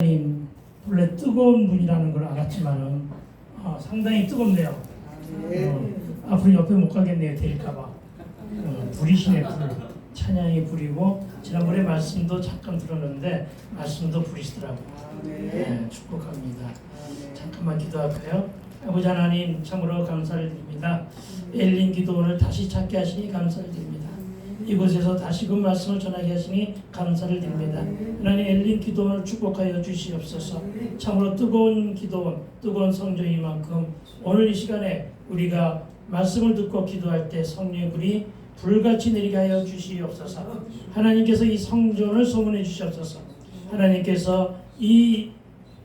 원래 뜨거운 분이라는 걸 알았지만은 상당히 뜨겁네요. 앞으로 옆에 못 가겠네요. 데릴까봐. 불이시네. 불. 찬양이 불이고 지난번에 말씀도 잠깐 들었는데 말씀도 불이시더라고요. 축복합니다. 잠깐만 기도할까요? 아버지 하나님 참으로 감사를 드립니다. 엘린 기도원을 다시 찾게 하시니 감사를 드립니다. 이곳에서 다시금 말씀을 전하게 하시니 감사를 드립니다. 하나님 엘린 기도원을 축복하여 주시옵소서. 참으로 뜨거운 기도원, 뜨거운 성전인 만큼 오늘 이 시간에 우리가 말씀을 듣고 기도할 때 성령의 불이 불같이 내리게 하여 주시옵소서. 하나님께서 이 성전을 소문해 주시옵소서. 하나님께서 이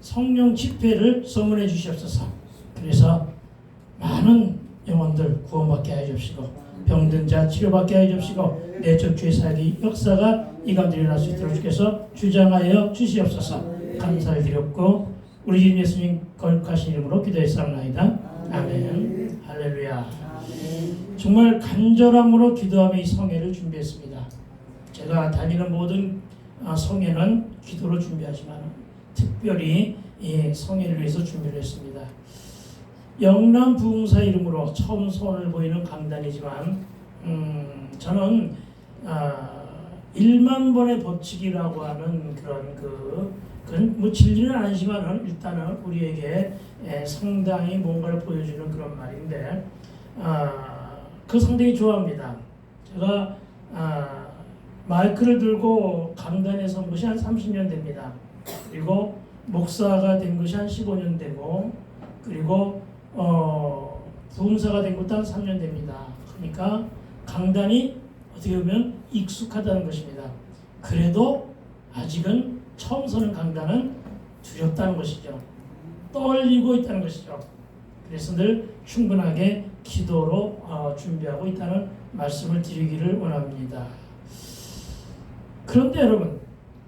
성령 집회를 소문해 주시옵소서. 그래서 많은 영혼들 구원받게 하여 주시고 병든 자 치료받게 하여 주시고 내적 죄사기 역사가 이 가운데 일어날 수 있도록 주께서 주장하여 주시옵소서. 감사를 드렸고 우리 주님 예수님 거룩하신 이름으로 기도했사옵나이다. 아멘. 할렐루야. 정말 간절함으로 기도하며 이 성회를 준비했습니다. 제가 다니는 모든 성회는 기도로 준비하지만 특별히 이 성회를 위해서 준비를 했습니다. 영남 부흥사 이름으로 처음 손을 보이는 강단이지만 저는 1만 번의 법칙이라고 하는 그건 뭐 진리는 아니지만 일단은 우리에게 상당히 뭔가를 보여주는 그런 말인데 그 상당히 좋아합니다. 제가 마이크를 들고 강단에 선 것이 한 30년 됩니다. 그리고 목사가 된 것이 한 15년 되고 그리고 부흥사가 된 것도 한 3년 됩니다. 그러니까 강단이 어떻게 보면 익숙하다는 것입니다. 그래도 아직은 처음 서는 강단은 두렵다는 것이죠. 떨리고 있다는 것이죠. 그래서 늘 충분하게 기도로 준비하고 있다는 말씀을 드리기를 원합니다. 그런데 여러분,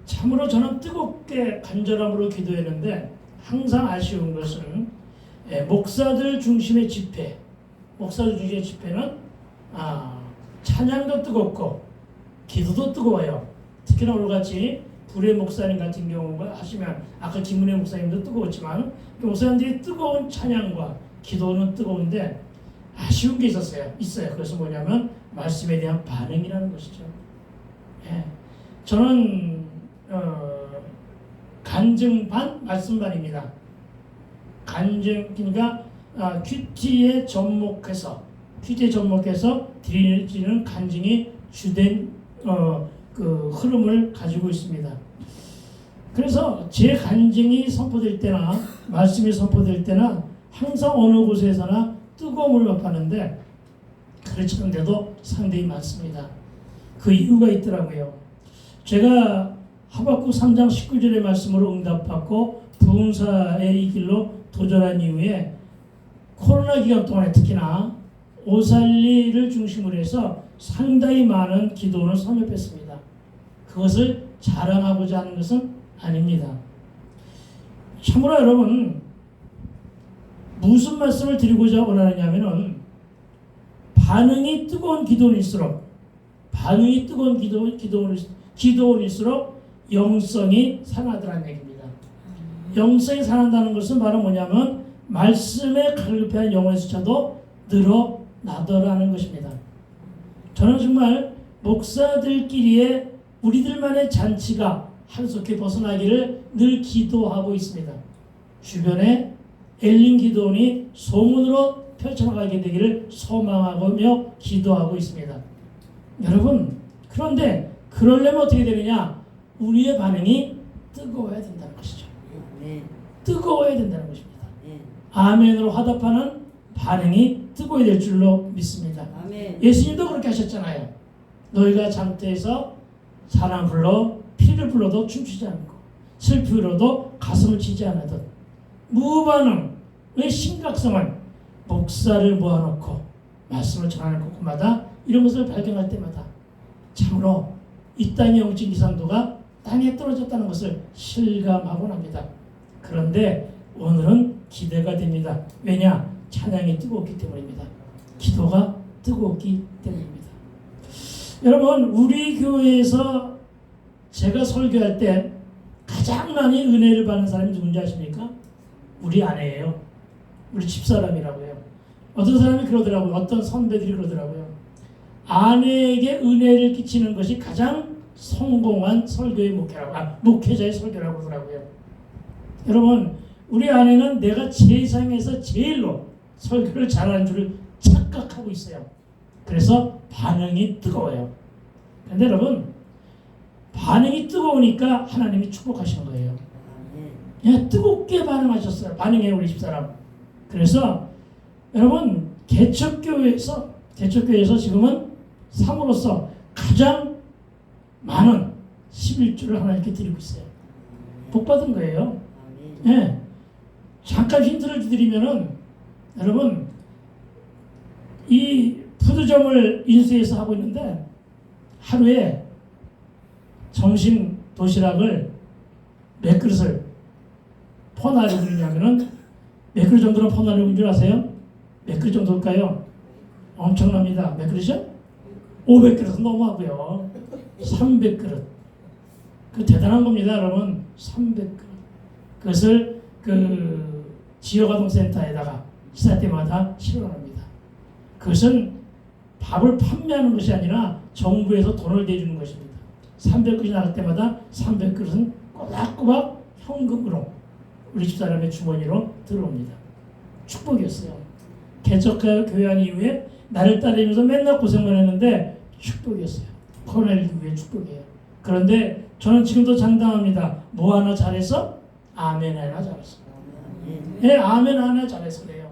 참으로 저는 뜨겁게 간절함으로 기도했는데 항상 아쉬운 것은 목사들 중심의 집회, 목사들 중심의 집회는 찬양도 뜨겁고 기도도 뜨거워요. 특히나 오늘같이 불의 목사님 같은 경우 하시면 아까 김은혜 목사님도 뜨거웠지만 목사님들이 뜨거운 찬양과 기도는 뜨거운데 아쉬운 게 있어요. 그래서 뭐냐면 말씀에 대한 반응이라는 것이죠. 저는 간증반 말씀반입니다. 그러니까 큐티에 접목해서 드리는 간증이 주된 그 흐름을 가지고 있습니다. 그래서 제 간증이 선포될 때나 말씀이 선포될 때나 항상 어느 곳에서나 뜨거움을 맛봤는데 그렇지 않은데도 상당히 많습니다. 그 이유가 있더라고요. 제가 하박국 3장 19절의 말씀으로 응답받고 부흥사의 이 길로 도전한 이후에 코로나 기간 동안에 특히나 오살리를 중심으로 해서 상당히 많은 기도원을 설립했습니다. 그것을 자랑하고자 하는 것은 아닙니다. 참으로 여러분 무슨 말씀을 드리고자 원하느냐면은 반응이 뜨거운 기도원일수록 기도원일수록 영성이 살아나더라는 얘기입니다. 영성이 살아난다는 것은 바로 뭐냐면 말씀에 갈급해하는 영혼의 숫자도 늘어나더라는 것입니다. 저는 정말 목사들끼리의 우리들만의 잔치가 한속해 벗어나기를 늘 기도하고 있습니다. 주변에 엘린 기도원이 소문으로 펼쳐나가게 되기를 소망하며 기도하고 있습니다. 여러분, 그런데 그러려면 어떻게 되느냐? 우리의 반응이 뜨거워야 된다는 것이죠. 뜨거워야 된다는 것입니다. 아멘으로 화답하는 반응이 뜨거워야 될 줄로 믿습니다. 아멘. 예수님도 그렇게 하셨잖아요. 너희가 장터에서 사랑 불러 피를 불러도 춤추지 않고 슬피로도 가슴을 치지 않아도 무반응의 심각성을 목사를 모아놓고 말씀을 전하는 곳마다 이런 것을 발견할 때마다 참으로 이 땅의 영적 이상도가 땅에 떨어졌다는 것을 실감하곤 합니다. 그런데 오늘은 기대가 됩니다. 왜냐? 찬양이 뜨겁기 때문입니다. 기도가 뜨겁기 때문입니다. 여러분, 우리 교회에서 제가 설교할 때 가장 많이 은혜를 받는 사람이 누군지 아십니까? 우리 아내예요. 우리 집사람이라고요. 어떤 사람이 그러더라고요. 어떤 선배들이 그러더라고요. 아내에게 은혜를 끼치는 것이 가장 성공한 설교의 목회자의 설교라고 그러더라고요. 여러분, 우리 아내는 내가 세상에서 제일로 설교를 잘하는 줄 착각하고 있어요. 그래서 반응이 뜨거워요. 그런데 여러분, 반응이 뜨거우니까 하나님이 축복하시는 거예요. 예, 뜨겁게 반응하셨어요. 반응해요, 우리 집사람. 그래서 여러분, 개척교회에서 지금은 사모로서 가장 많은 11조를 하나님께 드리고 있어요. 복 받은 거예요. 예. 잠깐 힌트를 드리면은, 여러분, 이 푸드점을 인수해서 하고 있는데, 하루에 점심 도시락을 몇 그릇을 퍼나르고 있냐면은, 몇 그릇 정도로 퍼나르고 있는 줄 아세요? 몇 그릇 정도일까요? 엄청납니다. 몇 그릇이요? 500그릇은 너무하고요. 300그릇. 그 대단한 겁니다, 여러분. 300그릇. 그것을 그 지역아동센터에다가 시사 때마다 실어납니다. 그것은 밥을 판매하는 것이 아니라 정부에서 돈을 대주는 것입니다. 300그릇이 나갈 때마다 300그릇은 꼬박꼬박 현금으로 우리 집사람의 주머니로 들어옵니다. 축복이었어요. 개척교회한 이후에 나를 따르면서 맨날 고생만 했는데 축복이었어요. 코로나19의 축복이에요. 그런데 저는 지금도 장담합니다. 뭐 하나 잘해서? 아멘 하나 잘했어. 예, 아멘 하나 잘해서 그래요.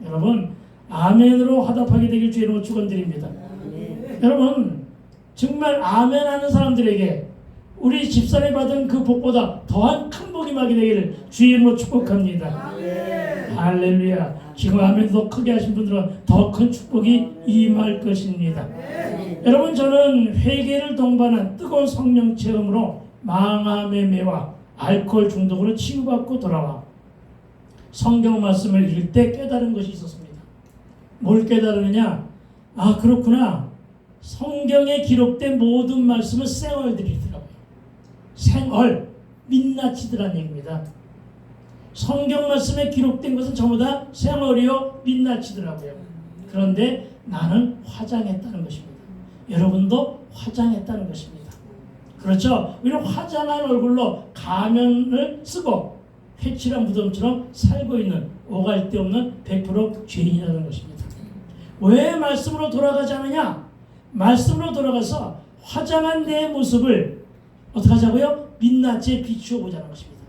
여러분, 아멘으로 화답하게 되길 주의 이름으로 축원드립니다. 여러분, 정말 아멘 하는 사람들에게 우리 집사람이 받은 그 복보다 더한 큰 복이 임하게 되기를 주의 이름으로 축복합니다. 할렐루야. 지금 아멘 더 크게 하신 분들은 더 큰 축복이 임할 것입니다. 여러분, 저는 회개를 동반한 뜨거운 성령 체험으로 망함의 매와 알코올 중독으로 치유받고 돌아와 성경 말씀을 읽을 때 깨달은 것이 있었습니다. 뭘 깨달으느냐? 아, 그렇구나. 성경에 기록된 모든 말씀은 생얼들이더라고요. 생얼, 민낯이더란 얘기입니다. 성경 말씀에 기록된 것은 전부 다 생얼이요 민낯이더라고요. 그런데 나는 화장했다는 것입니다. 여러분도 화장했다는 것입니다. 그렇죠? 우리는 화장한 얼굴로 가면을 쓰고 회칠한 무덤처럼 살고 있는 오갈 데 없는 100% 죄인이라는 것입니다. 왜 말씀으로 돌아가지 않느냐? 말씀으로 돌아가서 화장한 내 모습을 어떻게 하자고요? 민낯에 비추어 보자는 것입니다.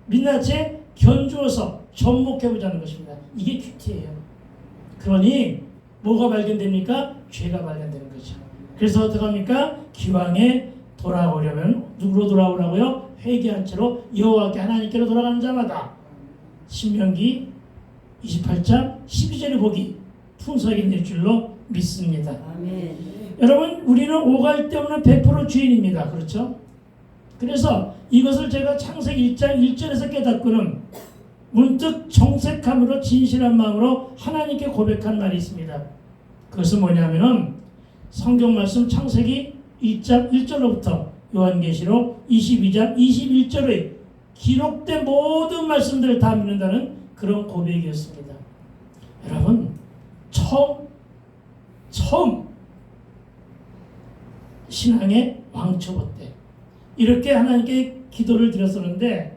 민낯에 견주어서 접목해 보자는 것입니다. 이게 큐티예요. 그러니 뭐가 발견됩니까? 죄가 발견되는 거죠. 그래서 어떻게 합니까? 기왕에 돌아오려면 누구로 돌아오라고요? 회개한 채로 여호와께 하나님께로 돌아가는 자마다 신명기 28장 12절의 복이 풍성하게 될 줄로 믿습니다. 아멘. 여러분, 우리는 오갈 데 없는 100% 죄인입니다. 그렇죠? 그래서 이것을 제가 창세기 1장 1절에서 깨닫고는 문득 정색함으로 진실한 마음으로 하나님께 고백한 말이 있습니다. 그것은 뭐냐면은 성경 말씀 창세기 1장 1절로부터 요한계시록 22장 21절의 기록된 모든 말씀들을 다 믿는다는 그런 고백이었습니다. 여러분, 처음 신앙의 왕초보 때 이렇게 하나님께 기도를 드렸었는데,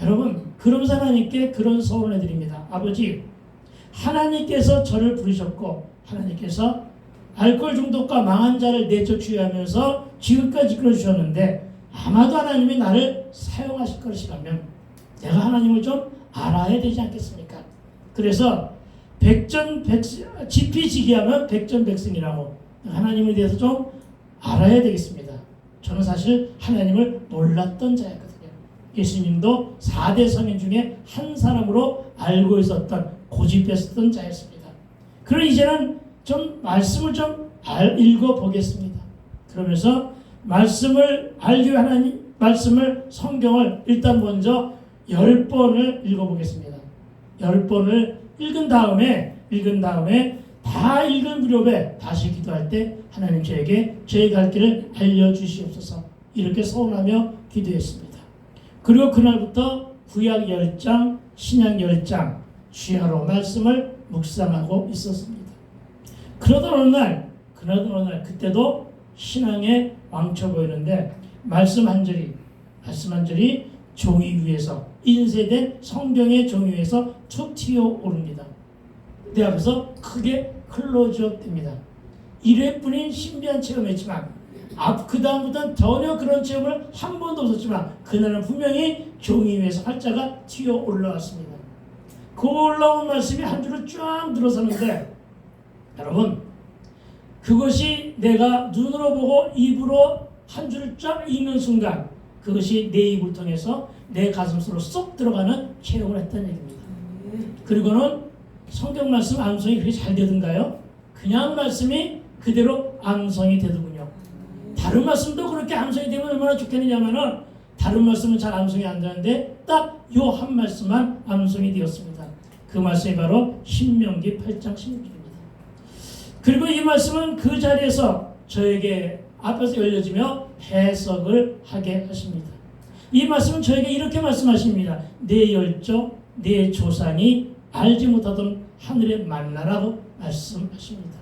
여러분, 그러면서 하나님께 그런 소원을 드립니다. 아버지, 하나님께서 저를 부르셨고 하나님께서 알코올 중독과 망한 자를 내쫓 주의하면서 지금까지 이끌어 주셨는데, 아마도 하나님이 나를 사용하실 것이라면 내가 하나님을 좀 알아야 되지 않겠습니까? 그래서 지피지기하면 백전백승이라고 하나님에 대해서 좀 알아야 되겠습니다. 저는 사실 하나님을 몰랐던 자였거든요. 예수님도 4대 성인 중에 한 사람으로 알고 있었던, 고집했었던 자였습니다. 그럼 이제는 좀 말씀을 좀 읽어보겠습니다. 그러면서 말씀을 알기 위해 말씀을, 성경을 일단 먼저 10번을 읽어보겠습니다. 10번을 읽은 다음에 다 읽은 무렵에 다시 기도할 때 하나님 저에게 저의 갈 길을 알려주시옵소서, 이렇게 소원하며 기도했습니다. 그리고 그날부터 구약 10장, 신약 10장 주야로 말씀을 묵상하고 있었습니다. 그러던 어느 날 그때도 신앙의 왕처 보이는데 말씀 한 절이 종이 위에서 인쇄된 성경의 종이 위에서 툭 튀어 오릅니다. 내 앞에서 크게 흘러주었답니다. 1회뿐인 신비한 체험이었지만 그 다음부터는 전혀 그런 체험을 한 번도 없었지만 그날은 분명히 종이 위에서 활자가 튀어 올라왔습니다. 그 올라온 말씀이 한 줄을 쫙 들어서는데 여러분 그것이 내가 눈으로 보고 입으로 한 줄을 쫙 읽는 순간 그것이 내 입을 통해서 내 가슴속으로 쏙 들어가는 체험을 했다는 얘기입니다. 그리고는 성경 말씀 암송이 그렇게 잘 되던가요? 그냥 말씀이 그대로 암송이 되더군요. 다른 말씀도 그렇게 암송이 되면 얼마나 좋겠느냐면은 다른 말씀은 잘 암송이 안 되는데 딱 요 한 말씀만 암송이 되었습니다. 그 말씀이 바로 신명기 8장 16절입니다. 그리고 이 말씀은 그 자리에서 저에게 앞에서 열려지며 해석을 하게 하십니다. 이 말씀은 저에게 이렇게 말씀하십니다. 내 열조, 내 조상이 알지 못하던 하늘의 만나라고 말씀하십니다.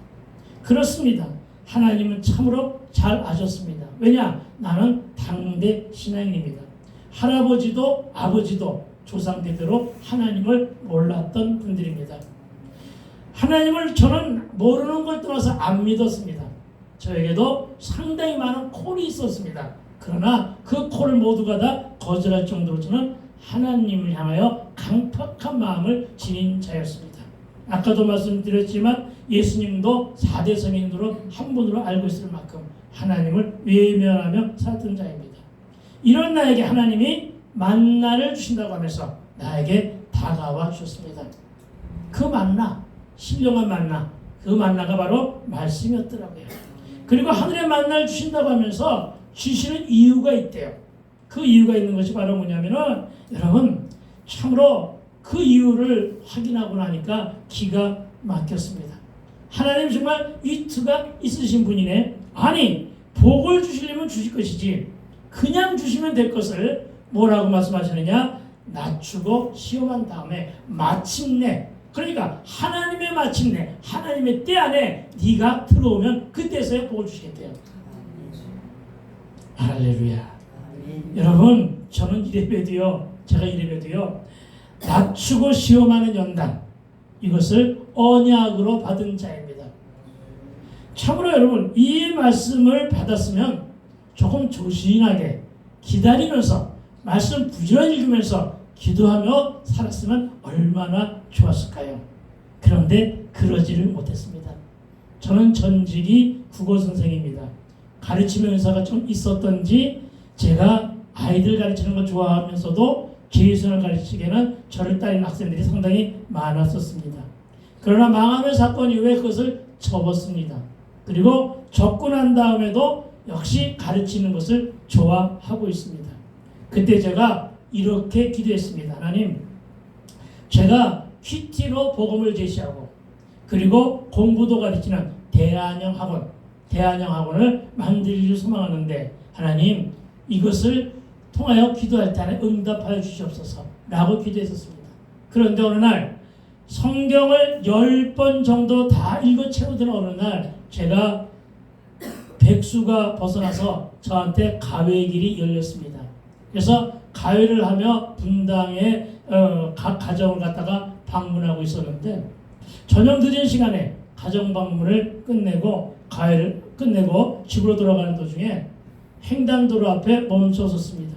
그렇습니다. 하나님은 참으로 잘 아셨습니다. 왜냐? 나는 당대 신앙인입니다. 할아버지도 아버지도 조상대대로 하나님을 몰랐던 분들입니다. 하나님을 저는 모르는 걸 떠나서 안 믿었습니다. 저에게도 상당히 많은 콜이 있었습니다. 그러나 그 콜을 모두가 다 거절할 정도로 저는 하나님을 향하여 강팍한 마음을 지닌 자였습니다. 아까도 말씀드렸지만 예수님도 4대 성인으로 한 분으로 알고 있을 만큼 하나님을 외면하며 살던 자입니다. 이런 나에게 하나님이 만나를 주신다고 하면서 나에게 다가와 주셨습니다. 그 만나, 신령한 만나, 그 만나가 바로 말씀이었더라고요. 그리고 하늘의 만나를 주신다고 하면서 주시는 이유가 있대요. 그 이유가 있는 것이 바로 뭐냐면은 여러분 참으로 그 이유를 확인하고 나니까 기가 막혔습니다. 하나님 정말 위트가 있으신 분이네. 아니 복을 주시려면 주실 것이지 그냥 주시면 될 것을 뭐라고 말씀하시느냐? 낮추고 시험한 다음에 마침내 그러니까 하나님의 마침내 하나님의 때 안에 네가 들어오면 그때서야 복을 주시겠대요. 할렐루야. 여러분 저는 제가 이래봬도요 낮추고 시험하는 연단 이것을 언약으로 받은 자입니다. 참으로 여러분 이 말씀을 받았으면 조금 조신하게 기다리면서 말씀 부지런히 읽으면서 기도하며 살았으면 얼마나 좋았을까요? 그런데 그러지를 못했습니다. 저는 전직이 국어 선생입니다. 가르치는 은사가 좀 있었던지 제가 아이들 가르치는 거 좋아하면서도 제이선을 가르치기에는 저를 따르는 학생들이 상당히 많았었습니다. 그러나 망하는 사건 이후에 그것을 접었습니다. 그리고 접고 난 다음에도 역시 가르치는 것을 좋아하고 있습니다. 그때 제가 이렇게 기도했습니다. 하나님, 제가 퀴티로 복음을 제시하고 그리고 공부도 가르치는 대안형 학원을 만들기를 소망하는데 하나님 이것을 통하여 기도할 때 안에 응답하여 주시옵소서 라고 기도했었습니다. 그런데 어느 날 성경을 10번 정도 다 읽어 채우던 어느 날 제가 백수가 벗어나서 저한테 가외길이 열렸습니다. 그래서 가외를 하며 분당의 각 가정을 갖다가 방문하고 있었는데 저녁 늦은 시간에 가정 방문을 끝내고 가외를 끝내고 집으로 돌아가는 도중에 횡단도로 앞에 멈춰섰습니다.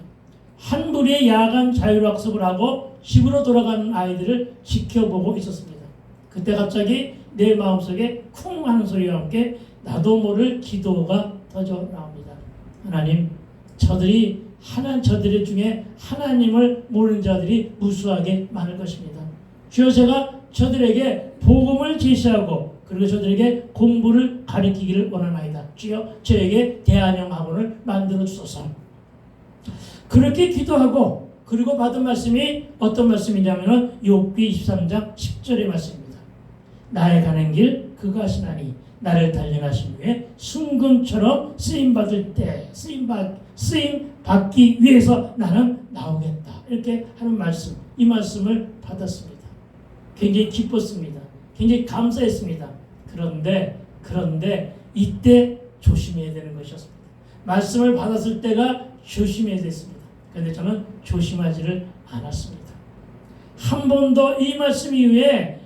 한 무리의 야간 자율학습을 하고 집으로 돌아가는 아이들을 지켜보고 있었습니다. 그때 갑자기 내 마음속에 쿵 하는 소리와 함께 나도 모를 기도가 터져 나옵니다. 하나님, 저들이 저들 중에 하나님을 모르는 자들이 무수하게 많을 것입니다. 주여 제가 저들에게 복음을 제시하고 그리고 저들에게 공부를 가르치기를 원하나이다. 주여 저에게 대안형 학원을 만들어 주소서. 그렇게 기도하고 그리고 받은 말씀이 어떤 말씀이냐면 욥기 23장 10절의 말씀입니다. 나의 가는 길 그가 하시나니 나를 단련하신 후에 순금처럼 쓰임받을 때 쓰임받기 위해서 나는 나오겠다. 이렇게 하는 말씀, 이 말씀을 받았습니다. 굉장히 기뻤습니다. 굉장히 감사했습니다. 그런데 이때 조심해야 되는 것이었습니다. 말씀을 받았을 때가 조심해야 됐습니다. 그런데 저는 조심하지를 않았습니다. 한 번도 이 말씀 이후에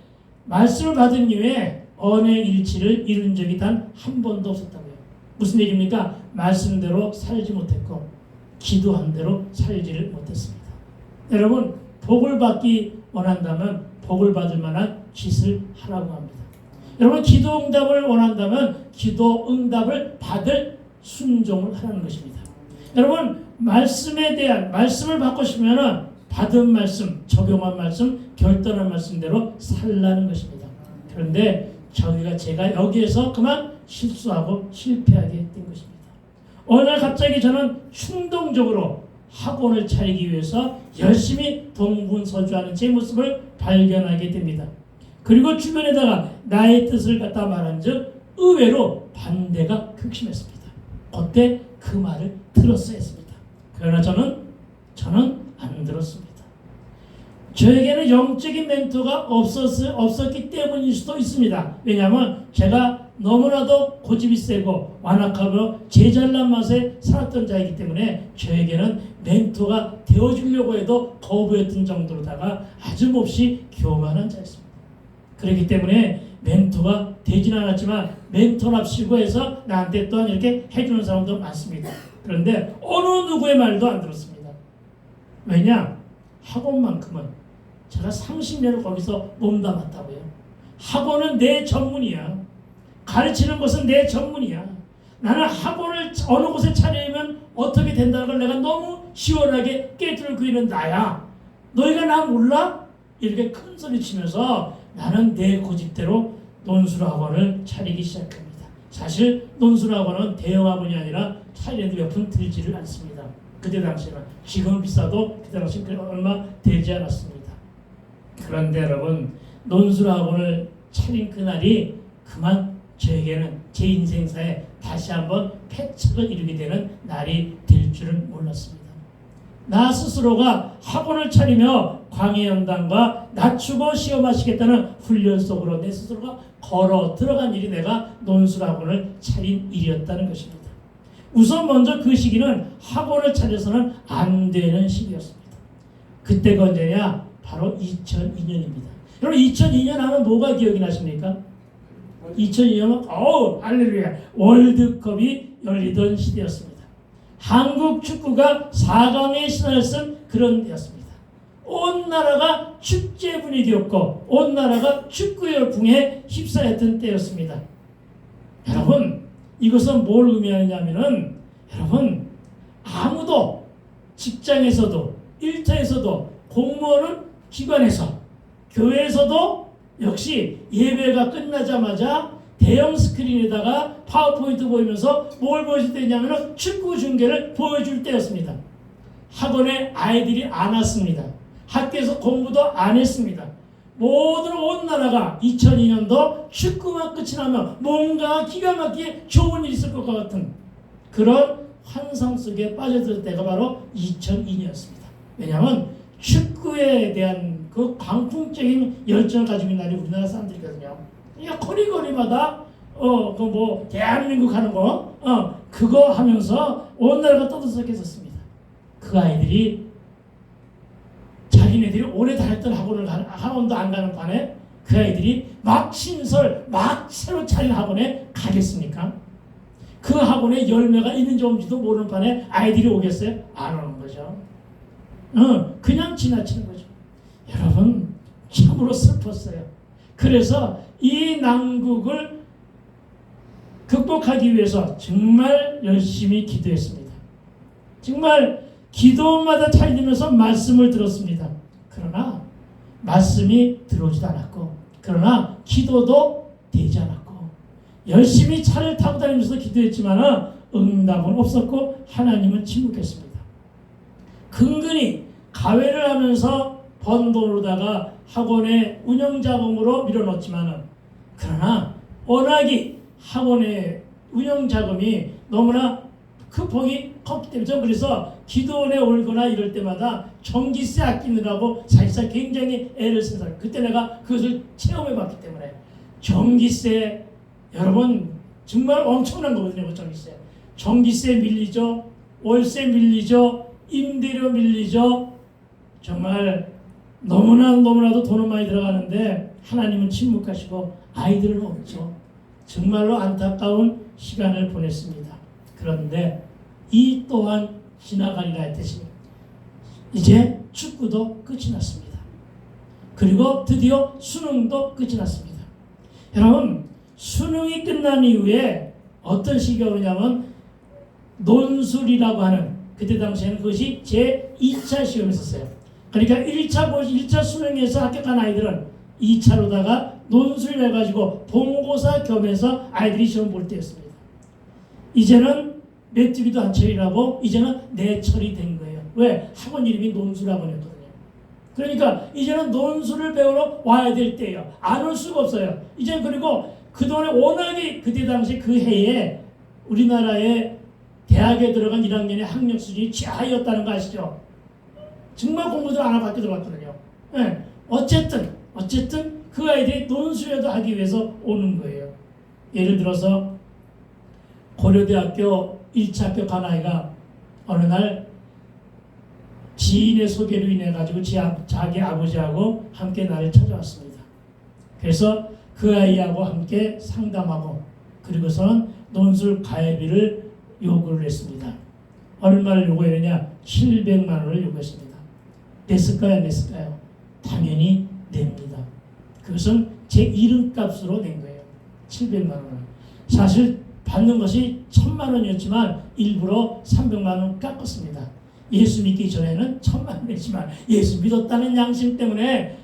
말씀을 받은 이후에 언의 일치를 이룬 적이 단 한 번도 없었다고요. 무슨 얘기입니까? 말씀대로 살지 못했고 기도한 대로 살지를 못했습니다. 여러분, 복을 받기 원한다면 복을 받을 만한 짓을 하라고 합니다. 여러분, 기도 응답을 원한다면 기도 응답을 받을 순종을 하라는 것입니다. 여러분, 말씀을 받고 싶으면 받은 말씀, 적용한 말씀, 결단한 말씀대로 살라는 것입니다. 그런데 제가 여기에서 그만 실수하고 실패하게 된 것입니다. 어느 날 갑자기 저는 충동적으로 학원을 차리기 위해서 열심히 동분서주하는 제 모습을 발견하게 됩니다. 그리고 주변에다가 나의 뜻을 갖다 말한 즉 의외로 반대가 극심했습니다. 그때 그 말을 들었어야 했습니다. 그러나 저는 안 들었습니다. 저에게는 영적인 멘토가 없었기 때문일 수도 있습니다. 왜냐하면 제가 너무나도 고집이 세고 완악하고 제잘난 맛에 살았던 자이기 때문에 저에게는 멘토가 되어주려고 해도 거부했던 정도로다가 아주 몹시 교만한 자였습니다. 그렇기 때문에 멘토가 되진 않았지만 멘토랍시고 해서 나한테 또한 이렇게 해주는 사람도 많습니다. 그런데 어느 누구의 말도 안 들었습니다. 왜냐? 학원만큼은 제가 30년을 거기서 몸담았다고요. 학원은 내 전문이야. 가르치는 것은 내 전문이야. 나는 학원을 어느 곳에 차리면 어떻게 된다는 걸 내가 너무 시원하게 깨뚫고 있는 나야. 너희가 나 몰라? 이렇게 큰 소리 치면서 나는 내 고집대로 논술학원을 차리기 시작합니다. 사실 논술학원은 대형학원이 아니라 차리는 몇 푼 들지를 않습니다. 그때 당시에는. 지금은 비싸도 그때 당시에는 얼마 되지 않았습니다. 그런데 여러분, 논술학원을 차린 그날이 그만 저에게는 제 인생사에 다시 한번 패착을 이루게 되는 날이 될 줄은 몰랐습니다. 나 스스로가 학원을 차리며 광해연단과 낮추고 시험하시겠다는 훈련 속으로 내 스스로가 걸어 들어간 일이 내가 논술학원을 차린 일이었다는 것입니다. 우선 먼저 그 시기는 학원을 차려서는 안 되는 시기였습니다. 그때가 언제냐? 바로 2002년입니다. 여러분, 2002년 하면 뭐가 기억이 나십니까? 2002년은 할렐루야, 월드컵이 열리던 시대였습니다. 한국 축구가 4강에 신화를 쓴 그런 때였습니다. 온 나라가 축제 분위기였고 온 나라가 축구 열풍에 휩싸였던 때였습니다. 여러분, 이것은 뭘 의미하냐면은 여러분, 아무도 직장에서도 일터에서도 공무원은 기관에서 교회에서도 역시 예배가 끝나자마자 대형 스크린에다가 파워포인트 보이면서 뭘 보여줄 때냐면 축구 중계를 보여줄 때였습니다. 학원에 아이들이 안 왔습니다. 학교에서 공부도 안 했습니다. 모든 온 나라가 2002년도 축구만 끝이 나면 뭔가 기가 막히게 좋은 일이 있을 것 같은 그런 환상 속에 빠져들 때가 바로 2002년이었습니다. 왜냐하면 축구에 대한 그 광풍적인 열정을 가지고 있는 날이 우리나라 사람들이거든요. 그러니까 거리거리마다 대한민국 하는 거 그거 하면서 온 나라가 떠들썩했었습니다. 그 아이들이 자기네들이 오래 다녔던 학원도 안 가는 반에 그 아이들이 막 새로 차린 학원에 가겠습니까? 그 학원에 열매가 있는지 없는지도 모르는 반에 아이들이 오겠어요? 안 오는 거죠. 그냥 지나치는 거죠. 여러분, 참으로 슬펐어요. 그래서 이 난국을 극복하기 위해서 정말 열심히 기도했습니다. 정말 기도마다 차리면서 말씀을 들었습니다. 그러나 말씀이 들어오지도 않았고, 그러나 기도도 되지 않았고, 열심히 차를 타고 다니면서 기도했지만 응답은 없었고 하나님은 침묵했습니다. 근근히 가회를 하면서 번 돈으로다가 학원의 운영자금으로 밀어넣었지만 그러나 워낙이 학원의 운영 자금이 너무나 그 폭이 컸기 때문에 저는 그래서 기도원에 올거나 이럴 때마다 전기세 아끼느라고 사실상 굉장히 애를 쓴 사람. 그때 내가 그것을 체험해봤기 때문에 전기세 여러분 정말 엄청난 거거든요. 그 전기세. 전기세 밀리죠. 월세 밀리죠. 임대료 밀리죠. 정말 너무나도 돈은 많이 들어가는데 하나님은 침묵하시고 아이들은 없죠. 정말로 안타까운 시간을 보냈습니다. 그런데 이 또한 지나가리라 했듯이 이제 축구도 끝이 났습니다. 그리고 드디어 수능도 끝이 났습니다. 여러분 수능이 끝난 이후에 어떤 시기가 오냐면 논술이라고 하는 그때 당시에는 그것이 제2차 시험이었어요. 그러니까 1차 수능에서 합격한 아이들은 2차로다가 논술을 해가지고 본고사 겸해서 아이들이 시험 볼 때였습니다. 이제는 메뚜기도 한철이라고 이제는 내철이 된 거예요. 왜? 학원 이름이 논술학원이었거든요. 그러니까 이제는 논술을 배우러 와야 될 때예요. 안 올 수가 없어요. 이제 그리고 그동안에 워낙에 그때 당시 그 해에 우리나라의 대학에 들어간 1학년의 학력 수준이 최하였다는 거 아시죠? 정말 공부들 안 하고 학교 들어갔거든요. 네. 어쨌든 그 아이들이 논술이라도 하기 위해서 오는 거예요. 예를 들어서 고려대학교 1차 합격한 아이가 어느 날 지인의 소개로 인해 가지고 자기 아버지하고 함께 나를 찾아왔습니다. 그래서 그 아이하고 함께 상담하고 그리고서는 논술 가입비를 요구를 했습니다. 얼마를 요구했느냐? 700만 원을 요구했습니다. 냈을까요? 안 냈을까요? 당연히 냅니다. 그것은 제 이름값으로 낸 거예요. 700만 원을. 사실 받는 것이 1000만 원이었지만 일부러 300만 원 깎았습니다. 예수 믿기 전에는 1000만 원 냈지만 예수 믿었다는 양심 때문에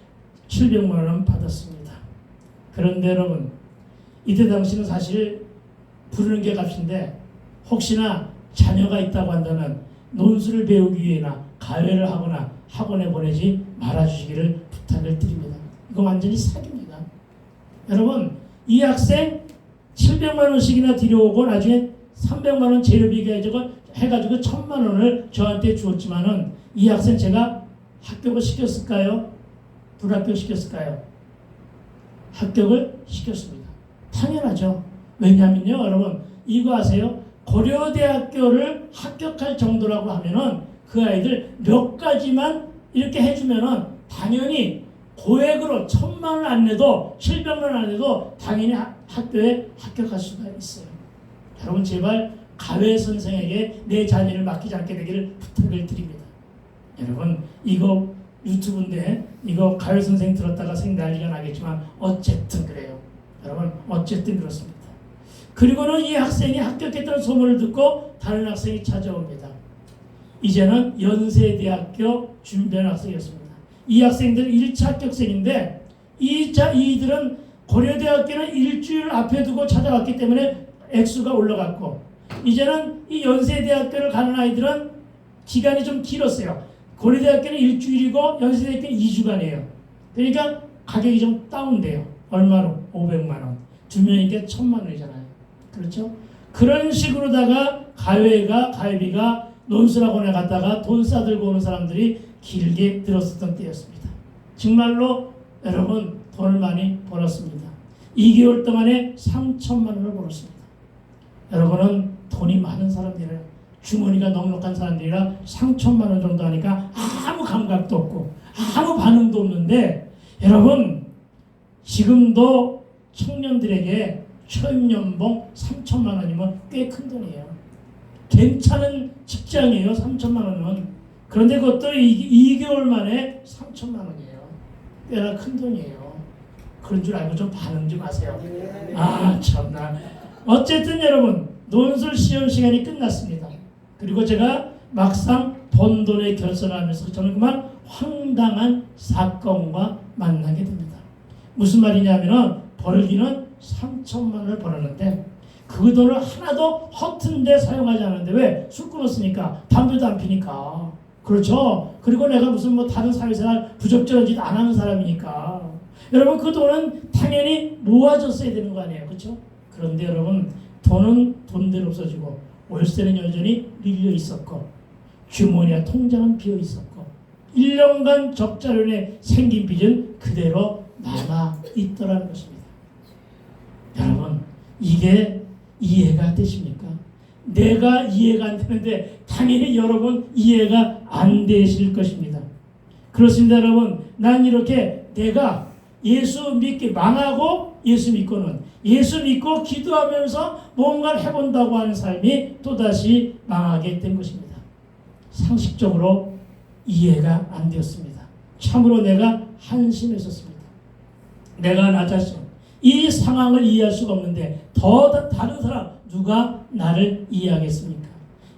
700만 원 받았습니다. 그런데 여러분 이때 당시는 사실 부르는 게 값인데 혹시나 자녀가 있다고 한다면 논술을 배우기 위해나 가외를 하거나 학원에 보내지 말아주시기를 부탁을 드립니다. 이거 완전히 사기입니다. 여러분 이 학생 700만 원씩이나 들여오고 나중에 300만 원 재료비가 해가지고 1000만 원을 저한테 주었지만은 이 학생 제가 합격을 시켰을까요? 불합격시켰을까요? 합격을 시켰습니다. 당연하죠. 왜냐하면요 여러분 이거 아세요? 고려대학교를 합격할 정도라고 하면은 그 아이들 몇 가지만 이렇게 해주면은 당연히 고액으로 1000만 원 안 내도 700만 원 안 내도 당연히 학교에 합격할 수가 있어요. 여러분 제발 가외 선생에게 내 자녀를 맡기지 않게 되기를 부탁을 드립니다. 여러분 이거 유튜브인데 이거 가외 선생 들었다가 생난리가 나겠지만 어쨌든 그래요. 여러분 어쨌든 그렇습니다. 그리고는 이 학생이 합격했다는 소문을 듣고 다른 학생이 찾아옵니다. 이제는 연세대학교 준비하는 학생이었습니다. 이 학생들은 1차 합격생인데 이들은 고려대학교는 일주일 앞에 두고 찾아왔기 때문에 액수가 올라갔고 이제는 이 연세대학교를 가는 아이들은 기간이 좀 길었어요. 고려대학교는 일주일이고 연세대학교는 2주간이에요. 그러니까 가격이 좀 다운돼요. 얼마로? 500만 원. 두 명이니까 1000만 원이잖아요. 그렇죠? 그런 식으로다가 가회비가 논술학원에 갔다가 돈 싸들고 오는 사람들이 길게 들었었던 때였습니다. 정말로 여러분 돈을 많이 벌었습니다. 2개월 동안에 3천만 원을 벌었습니다. 여러분은 돈이 많은 사람들이에요. 주머니가 넉넉한 사람들이라 3천만 원 정도 하니까 아무 감각도 없고 아무 반응도 없는데 여러분 지금도 청년들에게 초임연봉 3천만 원이면 꽤 큰 돈이에요. 괜찮은 직장이에요. 3천만 원은. 그런데 그것도 2개월 만에 3천만 원이에요. 꽤나 큰 돈이에요. 그런 줄 알고 좀 반응 좀 하세요. 아 참나. 어쨌든 여러분 논술 시험 시간이 끝났습니다. 그리고 제가 막상 번 돈의 결선하면서 저는 그만 황당한 사건과 만나게 됩니다. 무슨 말이냐면은 벌기는 3천만 원을 벌었는데 그 돈을 하나도 허튼 데 사용하지 않았는데 왜? 술 끊었으니까 담배도 안 피니까 그렇죠. 그리고 내가 무슨 뭐 다른 사회생활 부적절한 짓 안 하는 사람이니까 여러분 그 돈은 당연히 모아졌어야 되는 거 아니에요. 그렇죠? 그런데 여러분, 돈은 돈대로 없어지고 월세는 여전히 밀려 있었고 주머니와 통장은 비어 있었고 1년간 적자로 인해 생긴 빚은 그대로 남아 있더라는 것입니다. 여러분, 이게 이해가 되십니까? 내가 이해가 안 되는데 당연히 여러분 이해가 안 되실 것입니다. 그렇습니다. 여러분, 난 이렇게 내가 예수 믿기 망하고 예수 믿고는 예수 믿고 기도하면서 뭔가를 해본다고 하는 삶이 또다시 망하게 된 것입니다. 상식적으로 이해가 안 되었습니다. 참으로 내가 한심했었습니다. 내가 나 자신 이 상황을 이해할 수가 없는데 더 다른 사람 누가 나를 이해하겠습니까?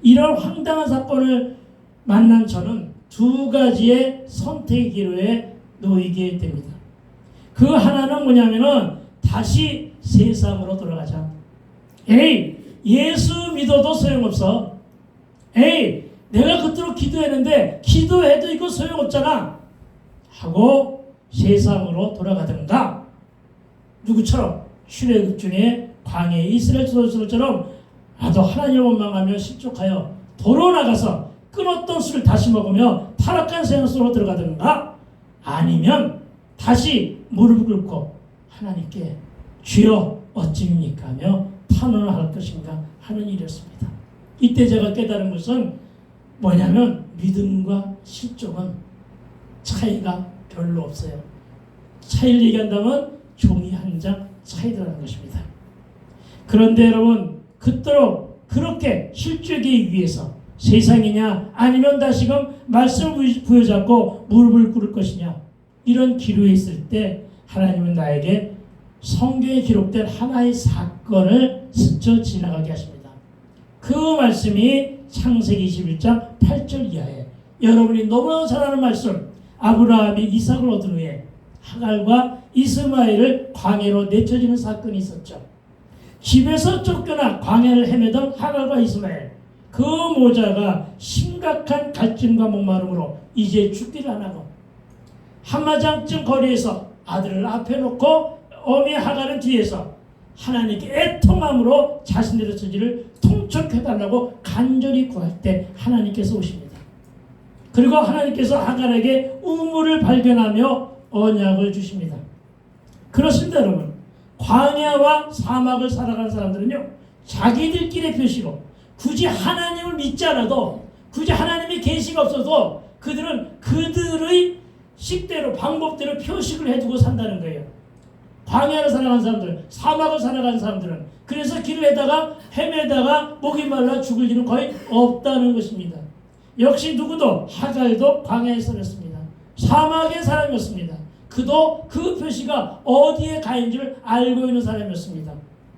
이런 황당한 사건을 만난 저는 두 가지의 선택의 기로에 놓이게 됩니다. 그 하나는 뭐냐면은 다시 세상으로 돌아가자. 에이, 예수 믿어도 소용없어. 에이, 내가 그토록 기도했는데 기도해도 이거 소용없잖아 하고 세상으로 돌아가든가, 누구처럼 출애굽 중에 광야에 이스라엘 지도자처럼 나도 하나님을 원망하며 실족하여 도로 나가서 끊었던 술을 다시 먹으며 타락한 세상 속으로 들어가든가, 아니면 다시 무릎을 꿇고 하나님께 주여 어찌입니까 하며 탄원을 할 것인가 하는 일이었습니다. 이때 제가 깨달은 것은 뭐냐면 믿음과 실족은 차이가 별로 없어요. 차이를 얘기한다면 종이 한 장 차이더라는 것입니다. 그런데 여러분, 그토록 그렇게 실족하기 위해서 세상이냐 아니면 다시금 말씀을 부여잡고 무릎을 꿇을 것이냐, 이런 기로에 있을 때 하나님은 나에게 성경에 기록된 하나의 사건을 스쳐 지나가게 하십니다. 그 말씀이 창세기 21장 8절 이하에 여러분이 너무나 잘 아는 말씀, 아브라함이 이삭을 얻은 후에 하갈과 이스마엘을 광야로 내쳐지는 사건이 있었죠. 집에서 쫓겨나 광야를 헤매던 하갈과 이스마엘, 그 모자가 심각한 갈증과 목마름으로 이제 죽기를 안 하고 한마장쯤 거리에서 아들을 앞에 놓고 어미 하갈은 뒤에서 하나님께 애통함으로 자신들의 처지를 통촉해달라고 간절히 구할 때 하나님께서 오십니다. 그리고 하나님께서 하갈에게 우물을 발견하며 언약을 주십니다. 그렇습니다, 여러분. 광야와 사막을 살아가는 사람들은요, 자기들끼리의 표시로 굳이 하나님을 믿지 않아도, 굳이 하나님의 계시가 없어도 그들은 그들의 식대로 방법대로 표식을 해두고 산다는 거예요. 광야를 살아가는 사람들, 사막을 살아가는 사람들은 그래서 길을 헤매다가 목이 말라 죽을 일은 거의 없다는 것입니다. 역시 누구도 하갈도 광야에 살았습니다. 사막의 사람이었습니다. 그도 그 표시가 어디에 가 있는 줄 알고 있는 사람이었습니다.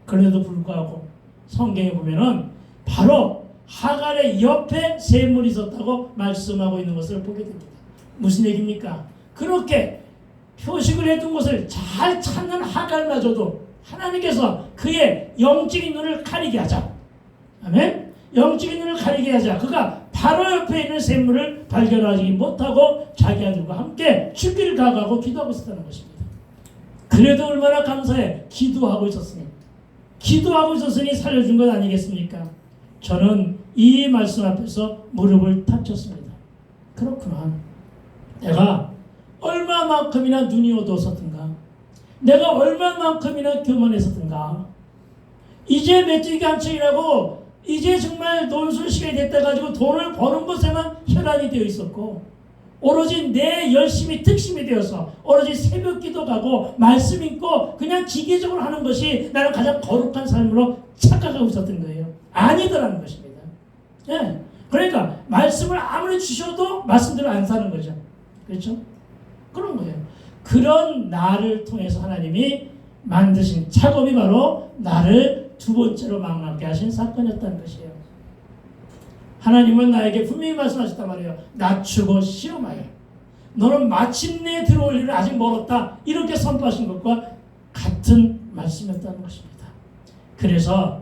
그래도 불구하고 성경에 보면은 바로 하갈의 옆에 샘물이 있었다고 말씀하고 있는 것을 보게 됩니다. 무슨 얘기입니까? 그렇게 표식을 해둔 것을 잘 찾는 하갈마저도 하나님께서 그의 영적인 눈을 가리게 하자. 아멘? 영적인 눈을 가리게 하자. 그가 바로 옆에 있는 샘물을 발견하지 못하고 자기 아들과 함께 죽기를 각오하고 기도하고 있었다는 것입니다. 그래도 얼마나 감사해. 기도하고 있었으니. 기도하고 있었으니 살려준 것 아니겠습니까? 저는 이 말씀 앞에서 무릎을 탁쳤습니다. 그렇구나. 내가 얼마만큼이나 눈이 어두웠었던가, 내가 얼마만큼이나 교만했었던가, 이제 메뚜기 한층이라고 이제 정말 논술 시간이 됐다 가지고 돈을 버는 것에만 혈안이 되어 있었고, 오로지 내 열심히 특심이 되어서 오로지 새벽 기도 가고 말씀 읽고 그냥 기계적으로 하는 것이 나는 가장 거룩한 삶으로 착각하고 있었던 거예요. 아니더라는 것입니다. 예. 그러니까 말씀을 아무리 주셔도 말씀대로 안 사는 거죠. 그렇죠? 그런 거예요. 그런 나를 통해서 하나님이 만드신 작업이 바로 나를 두 번째로 망하게 하신 사건이었다는 것이에요. 하나님은 나에게 분명히 말씀하셨단 말이에요. 낮추고 시험하여 너는 마침내 들어올 일은 아직 멀었다. 이렇게 선포하신 것과 같은 말씀이었다는 것입니다. 그래서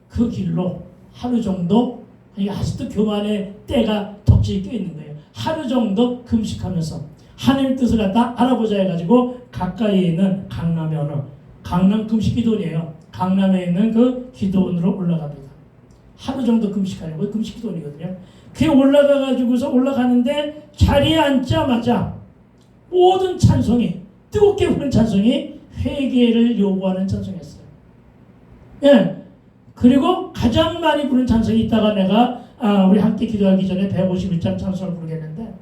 그 길로 하루 정도, 아직도 교만의 때가 덕지에 껴있는 거예요. 하루 정도 금식하면서 하나님 뜻을 갖다 알아보자 해가지고 가까이에 있는 강남의 어느 강남 금식기도원이에요. 강남에 있는 그 기도원으로 올라갑니다. 하루 정도 금식하려고 금식기도원이거든요. 그게 올라가가지고서 올라가는데 자리에 앉자마자 모든 찬송이, 뜨겁게 부른 찬송이 회개를 요구하는 찬송이었어요. 예. 그리고 가장 많이 부른 찬송이 있다가 내가 우리 함께 기도하기 전에 151장 찬송을 부르겠는데,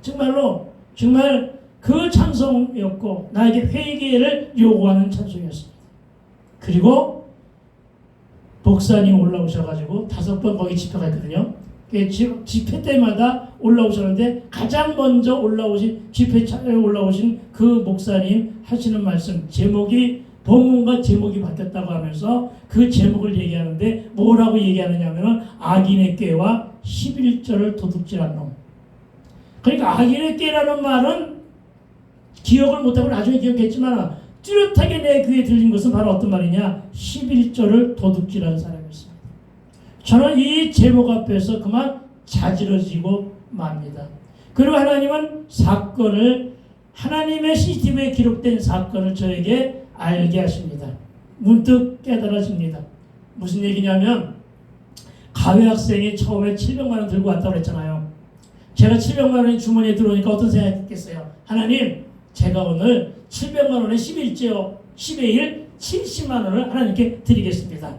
정말 그 찬송이었고 나에게 회개를 요구하는 찬송이었습니다. 그리고 목사님 올라오셔가지고 5번 거기 집회가 있거든요. 집회 때마다 올라오셨는데 가장 먼저 집회차에 올라오신 그 목사님 하시는 말씀, 본문과 제목이 바뀌었다고 하면서 그 제목을 얘기하는데 뭐라고 얘기하느냐면 악인의 꾀와 11절을 도둑질한 놈. 그러니까 악인의 꾀라는 말은 기억을 못하고 나중에 기억했지만 뚜렷하게 내 귀에 들린 것은 바로 어떤 말이냐, 11절을 도둑질한 사람이었습니다. 저는 이 제목 앞에서 그만 자지러지고 맙니다. 그리고 하나님은 하나님의 CCTV에 기록된 사건을 저에게 알게 하십니다. 문득 깨달아집니다. 무슨 얘기냐면, 가외 학생이 처음에 700만 원 들고 왔다고 그랬잖아요. 제가 700만 원이 주머니에 들어오니까 어떤 생각이 들겠어요? 하나님, 제가 오늘 700만 원의 11제요. 10의 1, 70만 원을 하나님께 드리겠습니다.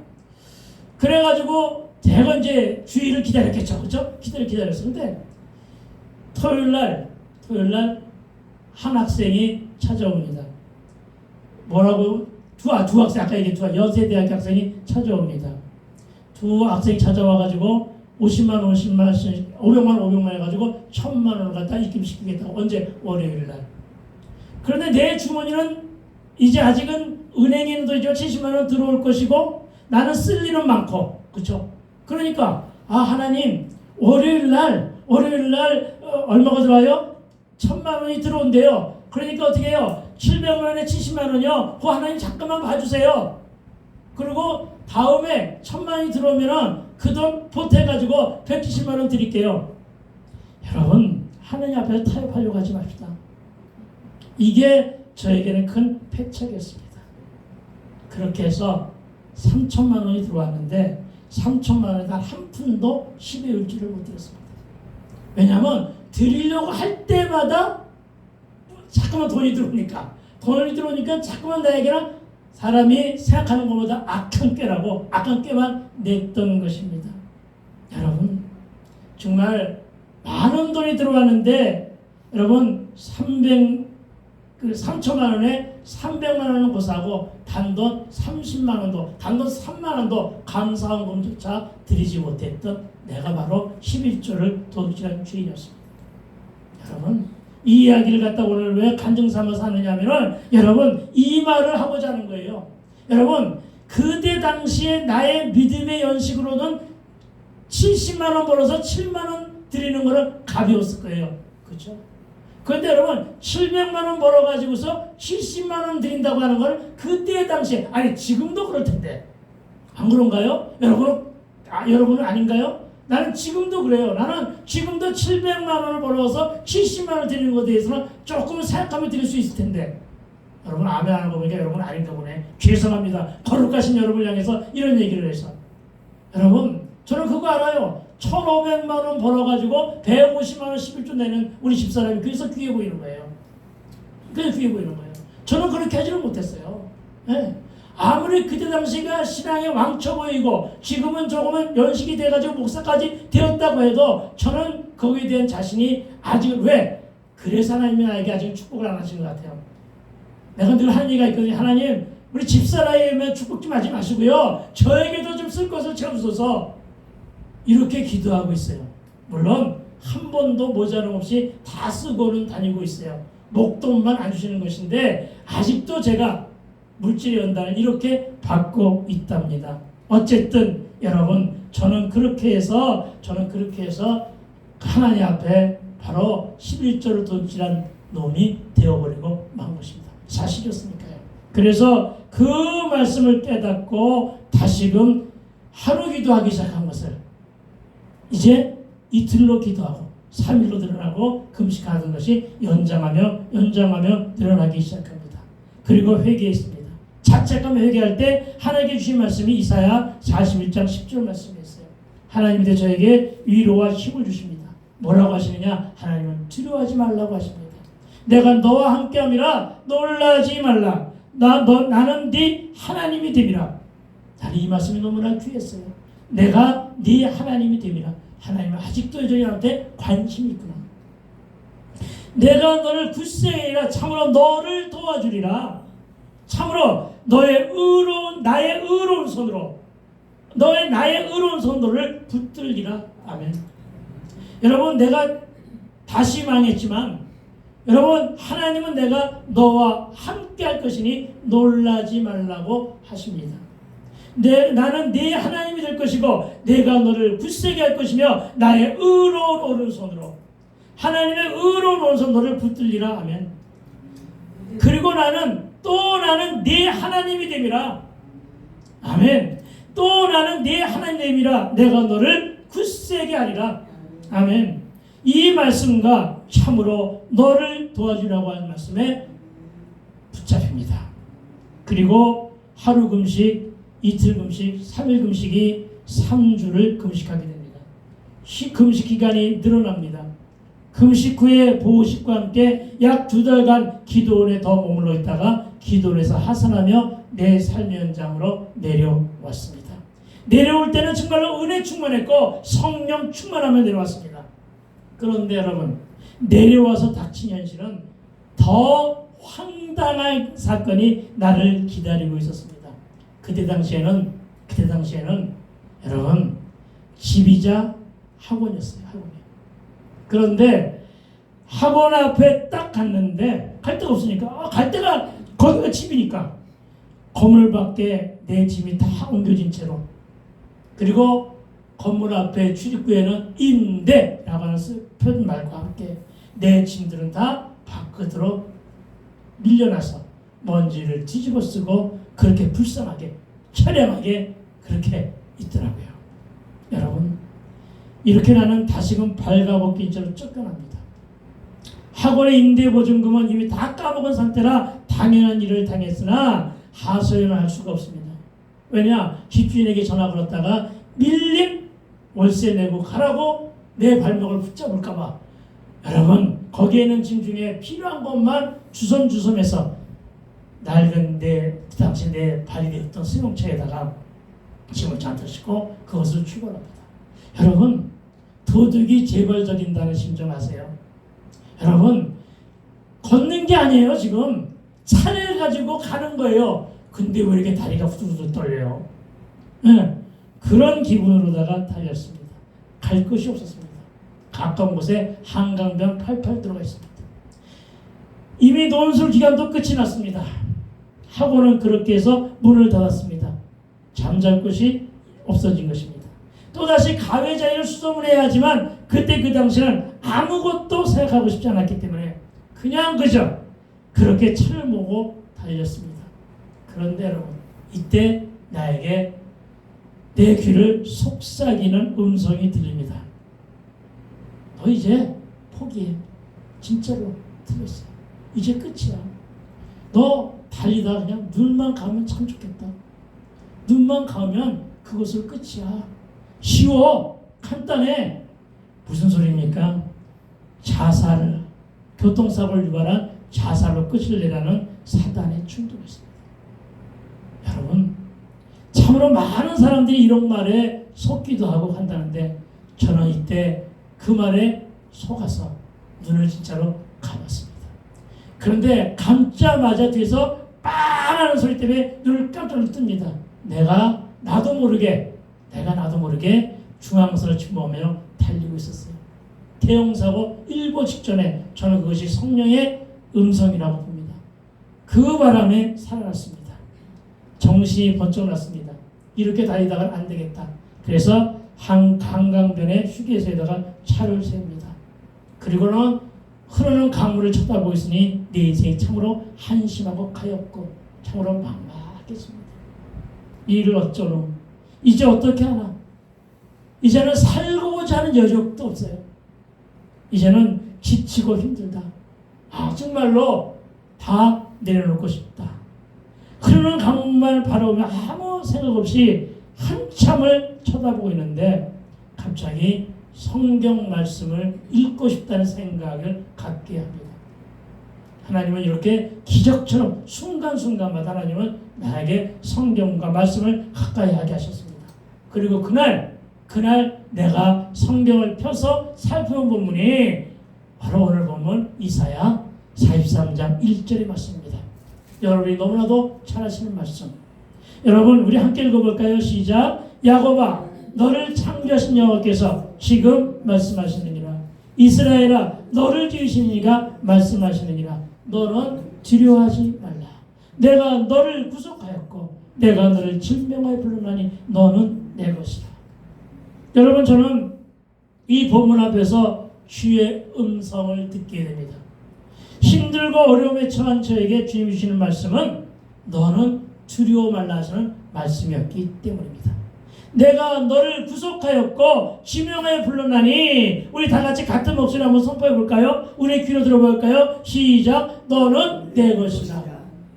그래가지고 제가 이제 주의를 기다렸겠죠. 그렇죠? 기다렸는데 토요일 날 한 학생이 찾아옵니다. 뭐라고? 두 학생, 아까 얘기한 연세대학교 학생이 찾아옵니다. 두 학생이 찾아와가지고 50만 원 해가지고 1000만 원을 갖다 입금시키겠다고. 언제? 월요일 날. 그런데 내 주머니는 이제 아직은 은행에는 도 이제 70만 원 들어올 것이고 나는 쓸 일은 많고, 그렇죠? 그러니까 하나님, 월요일 날 얼마가 들어와요? 1000만 원이 들어온대요. 그러니까 어떻게 해요? 700만 원에 70만 원이요. 하나님 잠깐만 봐주세요. 그리고 다음에 1000만 원이 들어오면은 그 돈 보태가지고 170만 원 드릴게요. 여러분, 하느님 앞에서 타협하려고 하지 맙시다. 이게 저에게는 큰 패착이었습니다. 그렇게 해서 3천만 원이 들어왔는데 3천만 원에 단 한 푼도 10의 일지를 못 드렸습니다. 왜냐하면 드리려고 할 때마다 자꾸만 돈이 들어오니까 자꾸만 나에게는 사람이 생각하는 것보다 악한 꾀만 냈던 것입니다. 여러분, 정말 많은 돈이 들어왔는데 여러분 3천만 원에 300만 원은 고사하고 단돈 30만 원도, 단돈 3만 원도 감사원금조차 드리지 못했던 내가 바로 11조를 도둑질한 주인이었습니다. 여러분, 이 이야기를 갖다 오늘 왜 간증 삼아서 하느냐 하면은, 여러분, 이 말을 하고자 하는 거예요. 여러분, 그때 당시에 나의 믿음의 연식으로는 70만 원 벌어서 7만 원 드리는 거는 가벼웠을 거예요. 그렇죠? 그런데 여러분, 700만 원 벌어가지고서 70만 원 드린다고 하는 걸 그때 당시에, 지금도 그럴 텐데 안 그런가요? 여러분은 아닌가요? 나는 지금도 그래요. 나는 지금도 700만 원을 벌어서 70만 원을 드리는 것에 대해서는 조금 생각하면 드릴 수 있을 텐데, 여러분 아멘 하는 거 보니까 여러분 아닌가 보네. 죄송합니다. 거룩하신 여러분을 향해서 이런 얘기를 해서. 여러분, 저는 그거 알아요. 1,500만 원 벌어가지고 150만 원 11조 내는 우리 집사람이 그래서 귀해 보이는 거예요. 저는 그렇게 하지는 못했어요. 네. 아무리 그때 당시가 신앙의 왕처 보이고 지금은 조금은 연식이 돼가지고 목사까지 되었다고 해도 저는 거기에 대한 자신이 아직, 왜? 그래서 하나님이 나에게 아직 축복을 안 하신 것 같아요. 내가 늘 하는 얘기가 있거든요. 하나님, 우리 집사람에게 축복 좀 하지 마시고요, 저에게도 좀 쓸 것을 채워주소서. 이렇게 기도하고 있어요. 물론 한 번도 모자람 없이 다 쓰고는 다니고 있어요. 목돈만 안 주시는 것인데 아직도 제가 물질의 연단을 이렇게 받고 있답니다. 어쨌든 여러분, 저는 그렇게 해서 하나님 앞에 바로 11조를 도둑질한 놈이 되어버리고 만 것입니다. 사실이었으니까요. 그래서 그 말씀을 깨닫고 다시금 하루 기도하기 시작한 것을 이제 이틀로 기도하고 3일로 늘어나고 금식하는 것이 연장하며 늘어나기 시작합니다. 그리고 회개했습니다. 자책하며 회개할 때 하나님께 주신 말씀이 이사야 41장 10절 말씀이었어요. 하나님이 저에게 위로와 힘을 주십니다. 뭐라고 하시느냐? 하나님은 두려워하지 말라고 하십니다. 내가 너와 함께함이라 놀라지 말라. 나는 네 하나님이 됨이라. 나는 이 말씀이 너무나 귀했어요. 내가 네 하나님이 됨이라. 하나님은 아직도 여전히 나한테 관심이 있구나. 내가 너를 굳세이라. 참으로 너를 도와주리라. 참으로 나의 의로운 손으로 나의 의로운 손으로를 붙들리라. 아멘. 여러분, 내가 다시 망했지만 여러분, 하나님은 내가 너와 함께 할 것이니 놀라지 말라고 하십니다. 나는 네 하나님이 될 것이고 내가 너를 굳세게 할 것이며 나의 의로운 오른손으로, 하나님의 의로운 오른손 너를 붙들리라. 아멘. 그리고 나는 네 하나님이 됨이라. 아멘. 또 나는 네 하나님이 됨이라. 내가 너를 굳세게 하리라. 아멘. 이 말씀과 참으로 너를 도와주라고 하는 말씀에 붙잡힙니다. 그리고 하루 금식, 이틀 금식, 3일 금식이 3주를 금식하게 됩니다. 금식 기간이 늘어납니다. 금식 후에 보호식과 함께 약 2달간 기도원에 더 머물러 있다가 기도원에서 하산하며 내 삶의 현장으로 내려왔습니다. 내려올 때는 정말로 은혜 충만했고 성령 충만하며 내려왔습니다. 그런데 여러분, 내려와서 닥친 현실은 더 황당한 사건이 나를 기다리고 있었습니다. 그때 당시에는 여러분, 집이자 학원이었어요. 학원이요. 그런데 학원 앞에 딱 갔는데 갈 데가 없으니까, 갈 데가 거기가 집이니까 건물 밖에 내 짐이 다 옮겨진 채로, 그리고 건물 앞에 출입구에는 임대라고 하는 표말과 함께 내 짐들은 다 밖으로 밀려나서 먼지를 뒤집어 쓰고 그렇게 불쌍하게 처량하게 그렇게 있더라고요. 여러분, 이렇게 나는 다시금 발가벗긴 채로 쫓겨납니다. 학원의 임대보증금은 이미 다 까먹은 상태라 당연한 일을 당했으나 하소연을 할 수가 없습니다. 왜냐? 집주인에게 전화 걸었다가 밀림 월세 내고 가라고 내 발목을 붙잡을까봐. 여러분, 거기에 있는 짐 중에 필요한 것만 주섬주섬해서 낡은 그 당시 내 발이 되었던 승용차에다가 짐을 잔뜩 싣고 그것을 출발합니다. 여러분, 도둑이 재벌 저린다는 심정 아세요? 여러분, 걷는 게 아니에요. 지금 차를 가지고 가는 거예요. 근데 왜 이렇게 다리가 후두둑 떨려요? 네, 그런 기분으로다가 달렸습니다. 갈 곳이 없었습니다. 가까운 곳에 한강변 88 들어가 있습니다. 이미 논술 기간도 끝이 났습니다. 학원은 그렇게 해서 문을 닫았습니다. 잠잘 곳이 없어진 것입니다. 또다시 가외자리를 수소문 해야 하지만 그때 그 당시는 아무것도 생각하고 싶지 않았기 때문에 그냥 그저 그렇게 차를 모고 달렸습니다. 그런데 여러분, 이때 나에게 내 귀를 속삭이는 음성이 들립니다. 너 이제 포기해. 진짜로 틀렸어. 이제 끝이야. 너 달리다 그냥 눈만 감으면 참 좋겠다. 눈만 감으면 그것을 끝이야. 쉬워. 간단해. 무슨 소리입니까? 자살, 교통사고를 유발한 자살로 끝을 내라는 사단의 충동이었습니다. 여러분, 참으로 많은 사람들이 이런 말에 속기도 하고 한다는데 저는 이때 그 말에 속아서 눈을 진짜로 감았습니다. 그런데 감자마자 뒤에서 빵 하는 소리 때문에 눈을 깜짝 뜹니다. 내가 나도 모르게 중앙선을 침범하며 달리고 있었어요. 대형사고 일보 직전에 저는 그것이 성령의 음성이라고 봅니다. 그 바람에 살아났습니다. 정신이 번쩍 났습니다. 이렇게 달리다가는 안 되겠다. 그래서 한강변의 휴게소에다가 차를 세웁니다. 그리고는 흐르는 강물을 쳐다보고 있으니 내 인생이 참으로 한심하고 가엾고 참으로 막막했습니다. 이 일을 어쩌노? 이제 어떻게 하나? 이제는 살고자 하는 여력도 없어요. 이제는 지치고 힘들다. 정말로 다 내려놓고 싶다. 흐르는 강물만 바라보며 아무 생각 없이 한참을 쳐다보고 있는데 갑자기 성경 말씀을 읽고 싶다는 생각을 갖게 합니다. 하나님은 이렇게 기적처럼 순간순간마다 하나님은 나에게 성경과 말씀을 가까이 하게 하셨습니다. 그리고 그날 내가 성경을 펴서 살펴본 본문이 바로 오늘 본문 이사야 43장 1절의 말씀입니다. 여러분이 너무나도 잘 아시는 말씀. 여러분 우리 함께 읽어볼까요? 시작. 야곱아 너를 창조하신 여호와께서 지금 말씀하시느니라. 이스라엘아 너를 지으신 이가 말씀하시느니라. 너는 두려워하지 말라. 내가 너를 구속하였고 내가 너를 진명하여 부르나니 너는 내 것이라. 여러분 저는 이 본문 앞에서 주의 음성을 듣게 됩니다. 힘들고 어려움에 처한 저에게 주님이 주시는 말씀은 너는 두려워 말라 하시는 말씀이었기 때문입니다. 내가 너를 구속하였고 지명하여 불렀나니. 우리 다 같이 같은 목소리 한번 선포해 볼까요? 우리 귀로 들어볼까요? 시작. 너는 내 것이라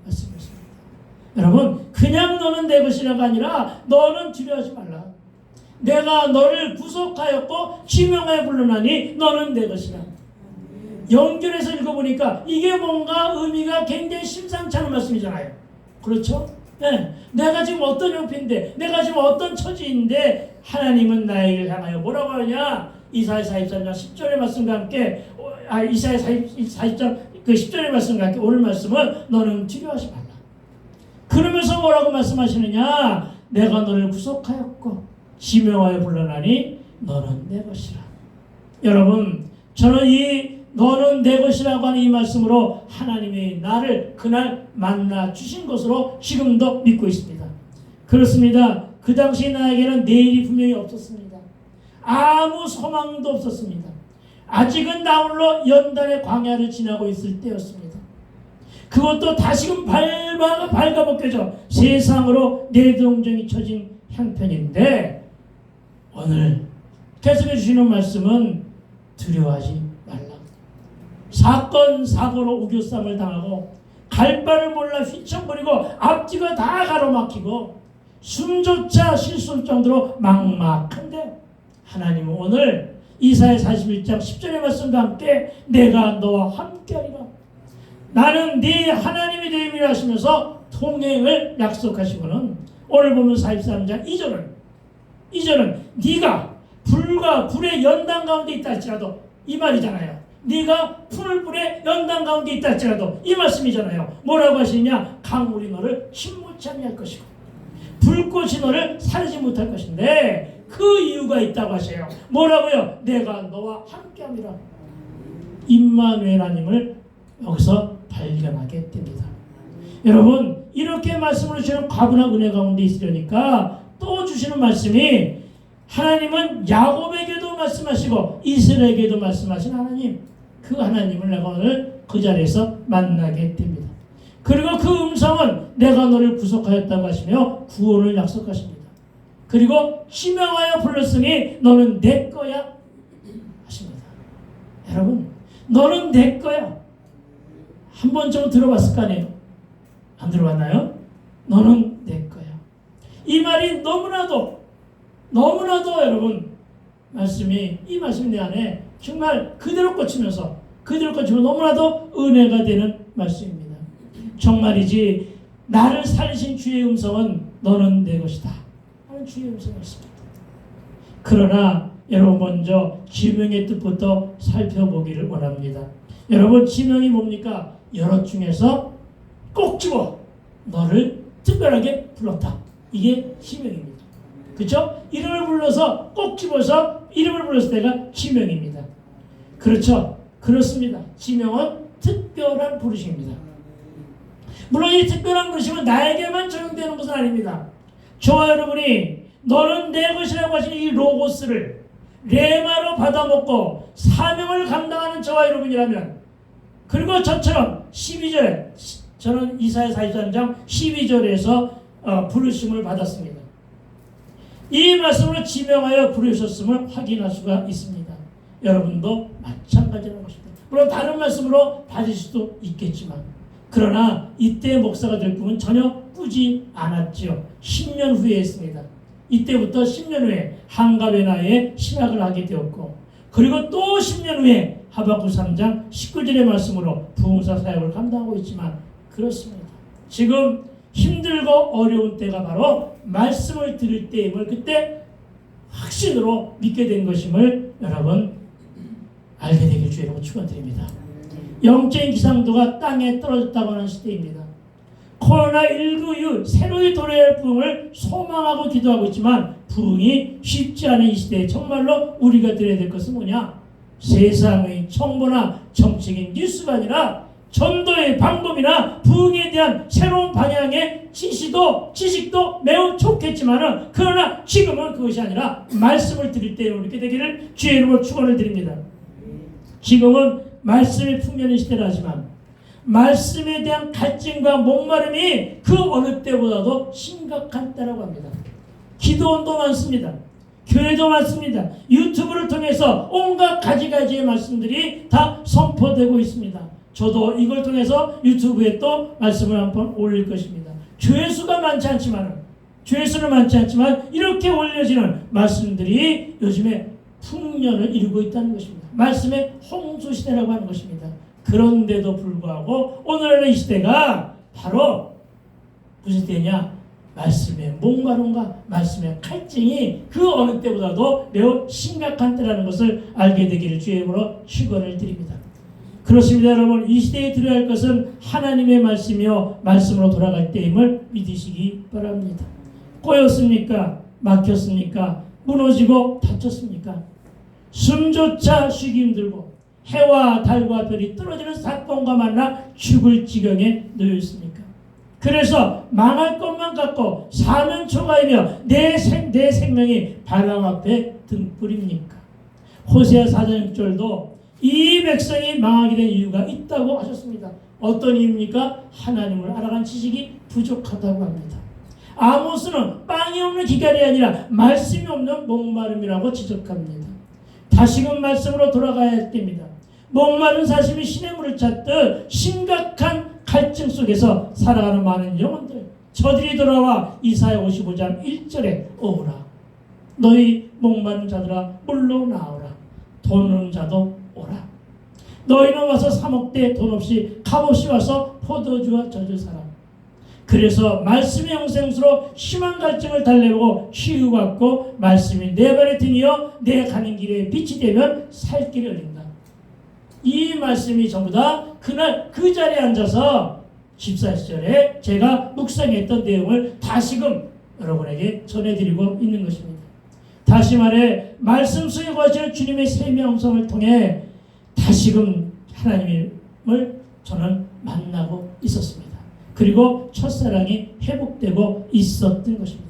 말씀했습니다. 여러분 그냥 너는 내 것이라가 아니라 너는 두려워하지 말라. 내가 너를 구속하였고 지명하여 불렀나니 너는 내 것이라. 연결해서 읽어보니까 이게 뭔가 의미가 굉장히 심상치 않은 말씀이잖아요. 그렇죠? 네. 내가 지금 어떤 형편인데, 내가 지금 어떤 처지인데 하나님은 나에게 향하여 뭐라고 하냐? 이사야 43장 10절의 말씀과 함께 이사야 40장 그 10절의 말씀과 함께 오늘 말씀은 너는 두려워하지 말라. 그러면서 뭐라고 말씀하시느냐? 내가 너를 구속하였고 지명하여 불러나니 너는 내 것이라. 여러분 저는 이 너는 내 것이라고 하는 이 말씀으로 하나님이 나를 그날 만나 주신 것으로 지금도 믿고 있습니다. 그렇습니다. 그 당시 나에게는 내일이 분명히 없었습니다. 아무 소망도 없었습니다. 아직은 나 홀로 연단의 광야를 지나고 있을 때였습니다. 그것도 다시금 발가벗겨져 세상으로 내동정이 처진 형편인데 오늘 계속해 주시는 말씀은 두려워하지 말라. 사건 사고로 우겨쌈을 당하고 갈 바를 몰라 휘청거리고 앞뒤가 다 가로막히고 숨조차 실수할 정도로 막막한데 하나님은 오늘 이사야 41장 10절의 말씀과 함께 내가 너와 함께하리라. 나는 네 하나님이 되음이라 하시면서 통행을 약속하시고는 오늘 보면 43장 2절은 네가 불과 불의 연단 가운데 있다 할지라도 이 말이잖아요. 네가 불의 연단 가운데 있다 할지라도 이 말씀이잖아요. 뭐라고 하시냐? 강물이 너를 침몰치 아니할 것이고 불꽃이 너를 사르지 못할 것인데 그 이유가 있다고 하세요. 뭐라고요? 내가 너와 함께함이라. 임마누엘 하나님을 여기서 발견하게 됩니다. 여러분 이렇게 말씀을 주시는 과분한 은혜 가운데 있으려니까 또 주시는 말씀이 하나님은 야곱에게도 말씀하시고 이스라엘에게도 말씀하신 하나님, 그 하나님을 내가 오늘 그 자리에서 만나게 됩니다. 그리고 그 음성은 내가 너를 구속하였다고 하시며 구원을 약속하십니다. 그리고 지명하여 불렀으니 너는 내 거야 하십니다. 여러분 너는 내 거야 한 번쯤 들어봤을 거 아니에요? 안 들어봤나요? 너는 내 거야. 이 말이 너무나도 여러분 이 말씀이 내 안에 정말 그대로 꽂히면서 너무나도 은혜가 되는 말씀입니다. 정말이지 나를 살리신 주의 음성은 너는 내 것이다 하는 주의 음성이었습니다. 그러나 여러분 먼저 지명의 뜻부터 살펴보기를 원합니다. 여러분 지명이 뭡니까? 여러 중에서 꼭 집어 너를 특별하게 불렀다. 이게 지명입니다. 그렇죠? 이름을 불러서 꼭 집어서 이름을 불렀을 때가 지명입니다. 그렇죠? 그렇습니다. 지명은 특별한 부르심입니다. 물론 이 특별한 부르심은 나에게만 적용되는 것은 아닙니다. 저와 여러분이 너는 내 것이라고 하신 이 로고스를 레마로 받아먹고 사명을 감당하는 저와 여러분이라면, 그리고 저처럼 12절에 저는 이사야 43장 12절에서 부르심을 받았습니다. 이 말씀으로 지명하여 부르셨음을 확인할 수가 있습니다. 여러분도 마찬가지라는 것입니다. 물론 다른 말씀으로 받을 수도 있겠지만, 그러나 이때 목사가 될 꿈은 전혀 꾸지 꾸지 않았죠. 10년 후에 했습니다. 이때부터 10년 후에 한갑의 나이에 신학을 하게 되었고, 그리고 또 10년 후에 하박국 3장 19절의 말씀으로 부흥사 사역을 감당하고 있지만 그렇습니다. 지금 힘들고 어려운 때가 바로 말씀을 들을 때임을 그때 확신으로 믿게 된 것임을 여러분 알게 되길 주의 이름으로 축원드립니다. 영적인 기상도가 땅에 떨어졌다고 하는 시대입니다. 코로나19 이후 새로이 도래할 부흥을 소망하고 기도하고 있지만 부흥이 쉽지 않은 이 시대에 정말로 우리가 들어야 될 것은 뭐냐? 세상의 정보나 정책인 뉴스가 아니라 전도의 방법이나 부흥에 대한 새로운 방향의 지식도 매우 좋겠지만 그러나 지금은 그것이 아니라 말씀을 드릴 때 이렇게 되기를 주의 이름으로 축원을 드립니다. 지금은 말씀의 풍년의 시대라지만 말씀에 대한 갈증과 목마름이 그 어느 때보다도 심각한 때라고 합니다. 기도원도 많습니다. 교회도 많습니다. 유튜브를 통해서 온갖 가지가지의 말씀들이 다 선포되고 있습니다. 저도 이걸 통해서 유튜브에 또 말씀을 한번 올릴 것입니다. 조회수는 많지 않지만 이렇게 올려지는 말씀들이 요즘에 풍년을 이루고 있다는 것입니다. 말씀의 홍수시대라고 하는 것입니다. 그런데도 불구하고 오늘의 이 시대가 바로 무슨 때냐? 말씀의 목마름과 말씀의 갈증이 그 어느 때보다도 매우 심각한 때라는 것을 알게 되기를 주의 이름으로 축원을 드립니다. 그렇습니다. 여러분, 이 시대에 들어야 할 것은 하나님의 말씀이요 말씀으로 돌아갈 때임을 믿으시기 바랍니다. 꼬였습니까? 막혔습니까? 무너지고 다쳤습니까? 숨조차 쉬기 힘들고 해와 달과 별이 떨어지는 사건과 만나 죽을 지경에 놓여 있습니까? 그래서 망할 것만 같고 사면초가이며 내 생명이 바람 앞에 등불입니까? 호세아 4장 6절도 이 백성이 망하게 된 이유가 있다고 하셨습니다. 어떤 이유입니까? 하나님을 알아간 지식이 부족하다고 합니다. 아모스는 빵이 없는 기갈이 아니라 말씀이 없는 목마름이라고 지적합니다. 다시금 말씀으로 돌아가야 할 때입니다. 목마른 사슴이 신의 물을 찾듯 심각한 갈증 속에서 살아가는 많은 영혼들, 저들이 돌아와 이사야 55장 1절에 오라. 너희 목마른 자들아 물로 나오라. 돈 없는 자도 오라. 너희는 와서 사 먹되 돈 없이 값없이 와서 포도주와 젖을 사라. 그래서 말씀의 영생수로 심한 갈증을 달래보고 치유받고 말씀이 내 발의 등이여 내 가는 길에 빛이 되면 살 길이 열린다. 이 말씀이 전부 다 그날 그 자리에 앉아서 집사 시절에 제가 묵상했던 내용을 다시금 여러분에게 전해드리고 있는 것입니다. 다시 말해 말씀 속에 거하시는 주님의 생명성을 통해 다시금 하나님을 저는 만나고 있었습니다. 그리고 첫사랑이 회복되고 있었던 것입니다.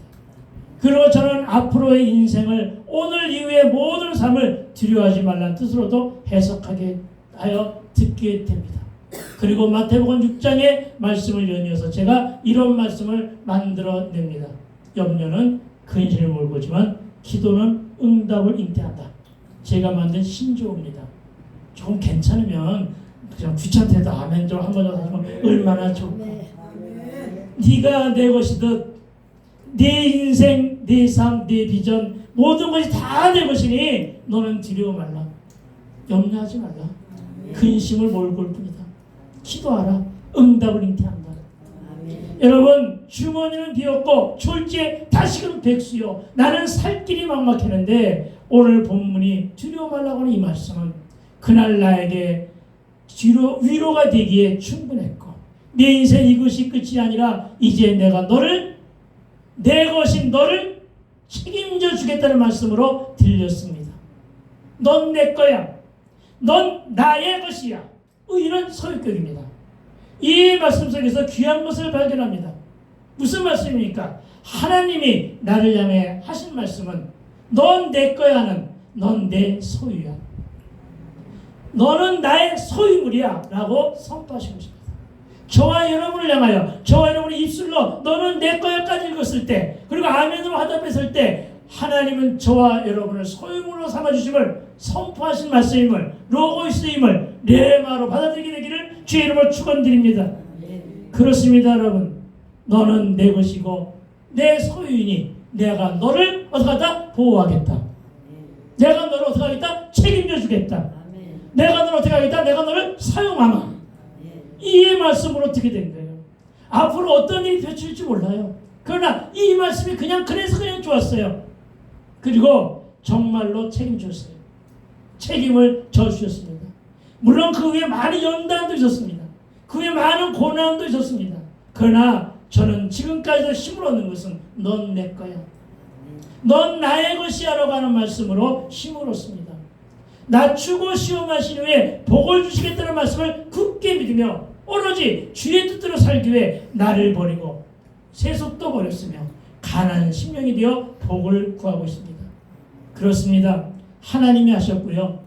그리고 저는 앞으로의 인생을 오늘 이후의 모든 삶을 두려워하지 말라는 뜻으로도 해석하게 하여 듣게 됩니다. 그리고 마태복음 6장의 말씀을 연이어서 제가 이런 말씀을 만들어냅니다. 염려는 근심을 몰고지만 기도는 응답을 잉태한다. 제가 만든 신조어입니다. 조금 괜찮으면 그냥 귀찮대도 아멘 좀 한 번 더 하시면 얼마나 좋을까. 네가 내 것이듯 내 인생, 내 삶, 내 비전 모든 것이 다 내 것이니 너는 두려워 말라. 염려하지 말라. 근심을 몰고 올 뿐이다. 기도하라. 응답을 잉태한다. 여러분, 주머니는 비었고 졸지에 다시금 백수요. 나는 살 길이 막막했는데 오늘 본문이 두려워 말라고 하는 이 말씀은 그날 나에게 위로가 되기에 충분했고 내 인생 이것이 끝이 아니라 이제 내가 내 것인 너를 책임져 주겠다는 말씀으로 들렸습니다. 넌 내 거야. 넌 나의 것이야. 이런 서유격입니다. 이 말씀 속에서 귀한 것을 발견합니다. 무슨 말씀입니까? 하나님이 나를 향해 하신 말씀은 넌 내 거야는 넌 내 소유야. 너는 나의 소유물이야 라고 선포하신 것입니다. 저와 여러분을 향하여 저와 여러분의 입술로 너는 내 거야까지 읽었을 때 그리고 아멘으로 화답했을 때 하나님은 저와 여러분을 소유물로 삼아주심을 선포하신 말씀임을 로고이스임을 레마로 받아들이게 되기를 주의 이름으로 축원드립니다. 그렇습니다. 여러분, 너는 내 것이고 내 소유이니 내가 너를 어떻게 하다? 보호하겠다. 내가 너를 어떻게 하겠다? 책임져 주겠다. 내가 너를 어떻게 하겠다? 내가 너를 사용하마. 이 말씀으로 어떻게 된 거예요? 앞으로 어떤 일이 펼쳐질지 몰라요. 그러나 이 말씀이 그래서 그냥 좋았어요. 그리고 정말로 책임졌어요. 책임을 져주셨습니다. 물론 그 위에 많은 연단도 있었습니다. 그 위에 많은 고난도 있었습니다. 그러나 저는 지금까지도 힘을 얻는 것은 넌 내 거야. 넌 나의 것이야 라고 하는 말씀으로 힘을 얻습니다. 낮추고 시험하신 후에 복을 주시겠다는 말씀을 굳게 믿으며 오로지 주의 뜻대로 살기 위해 나를 버리고 세속도 버렸으며 가난한 심령이 되어 복을 구하고 있습니다. 그렇습니다. 하나님이 하셨고요.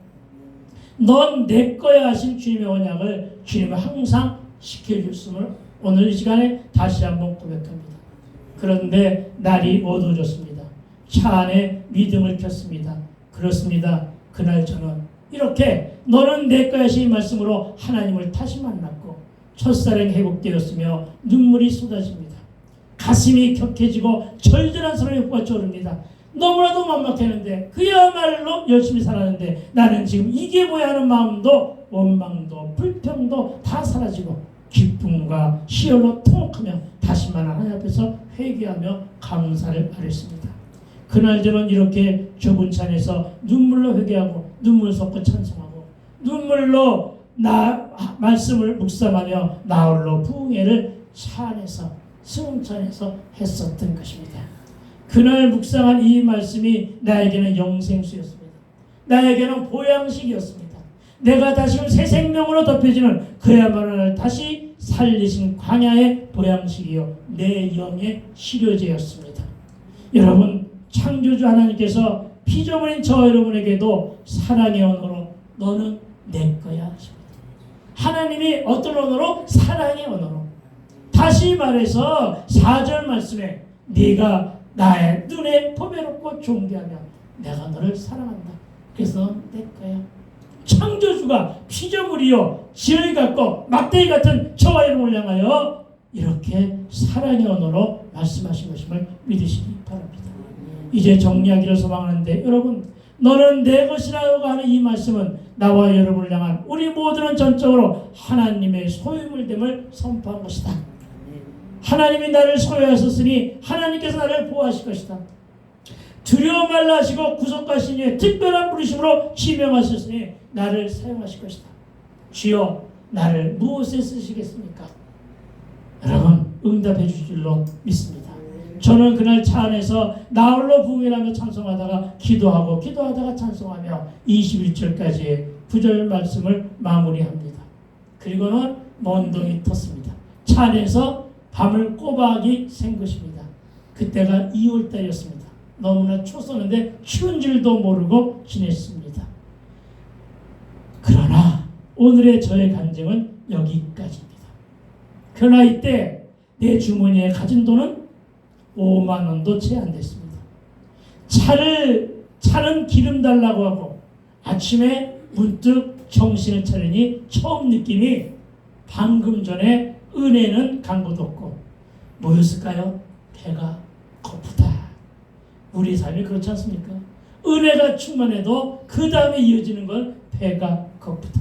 넌 내 거야 하신 주님의 언약을 주님은 항상 지켜줬음을 오늘 이 시간에 다시 한번 고백합니다. 그런데 날이 어두워졌습니다. 차 안에 믿음을 켰습니다. 그렇습니다. 그날 저는 이렇게 너는 내 거야 하신 말씀으로 하나님을 다시 만났고 첫사랑이 회복되었으며 눈물이 쏟아집니다. 가슴이 격해지고 절절한 사랑이 꽂혀오릅니다. 너무나도 만막했는데 그야말로 열심히 살았는데 나는 지금 이게 뭐야 하는 마음도 원망도 불평도 다 사라지고 기쁨과 희열로 통곡하며 다시 만난 하나님 앞에서 회개하며 감사를 아뢰습니다. 그날 저는 이렇게 좁은 차 안에서 눈물로 회개하고 눈물 섞고 찬송하고 눈물로 말씀을 묵상하며 나홀로 부흥회를 차 안에서 승차 안에서 했었던 것입니다. 그날 묵상한 이 말씀이 나에게는 영생수였습니다. 나에게는 보양식이었습니다. 내가 다시금 새 생명으로 덮여지는 그야말로 날 다시 살리신 광야의 보양식이요 내 영의 치료제였습니다. 여러분 창조주 하나님께서 피조물인 저 여러분에게도 사랑의 언어로 너는 내 거야 하십니다. 하나님이 어떤 언어로? 사랑의 언어로. 다시 말해서 4절 말씀에 네가 나의 눈에 보배롭고 존귀하며 내가 너를 사랑한다. 그래서 넌 내 거야. 창조주가 피조물이요 지렁이 같고 막대기 같은 저와 여러분을 향하여 이렇게 사랑의 언어로 말씀하신 것임을 믿으시기 바랍니다. 이제 정리하기를 소망하는데 여러분 너는 내 것이라고 하는 이 말씀은 나와 여러분을 향한 우리 모두는 전적으로 하나님의 소유물됨을 선포한 것이다. 하나님이 나를 소유하셨으니 하나님께서 나를 보호하실 것이다. 두려워 말라 하시고 구속하신 이에 특별한 부르심으로 지명하셨으니 나를 사용하실 것이다. 주여 나를 무엇에 쓰시겠습니까? 여러분 응답해 주실 줄로 믿습니다. 저는 그날 차 안에서 나홀로 부흥회하며 찬송하다가 기도하다가 찬송하며 21절까지의 9절 말씀을 마무리합니다. 그리고는 먼동이 텄습니다. 차 안에서 밤을 꼬박이 샌 것입니다. 그때가 2월달이었습니다. 너무나 추웠었는데 추운 줄도 모르고 지냈습니다. 그러나 오늘의 저의 간증은 여기까지입니다. 그러나 이때 내 주머니에 가진 돈은 5만 원도 채 안 됐습니다. 차는 기름 달라고 하고 아침에 문득 정신을 차리니 처음 느낌이 방금 전에 은혜는 간 것도 없고 뭐였을까요? 배가 고프다. 우리 삶이 그렇지 않습니까? 은혜가 충만해도 그 다음에 이어지는 건 배가 고프다.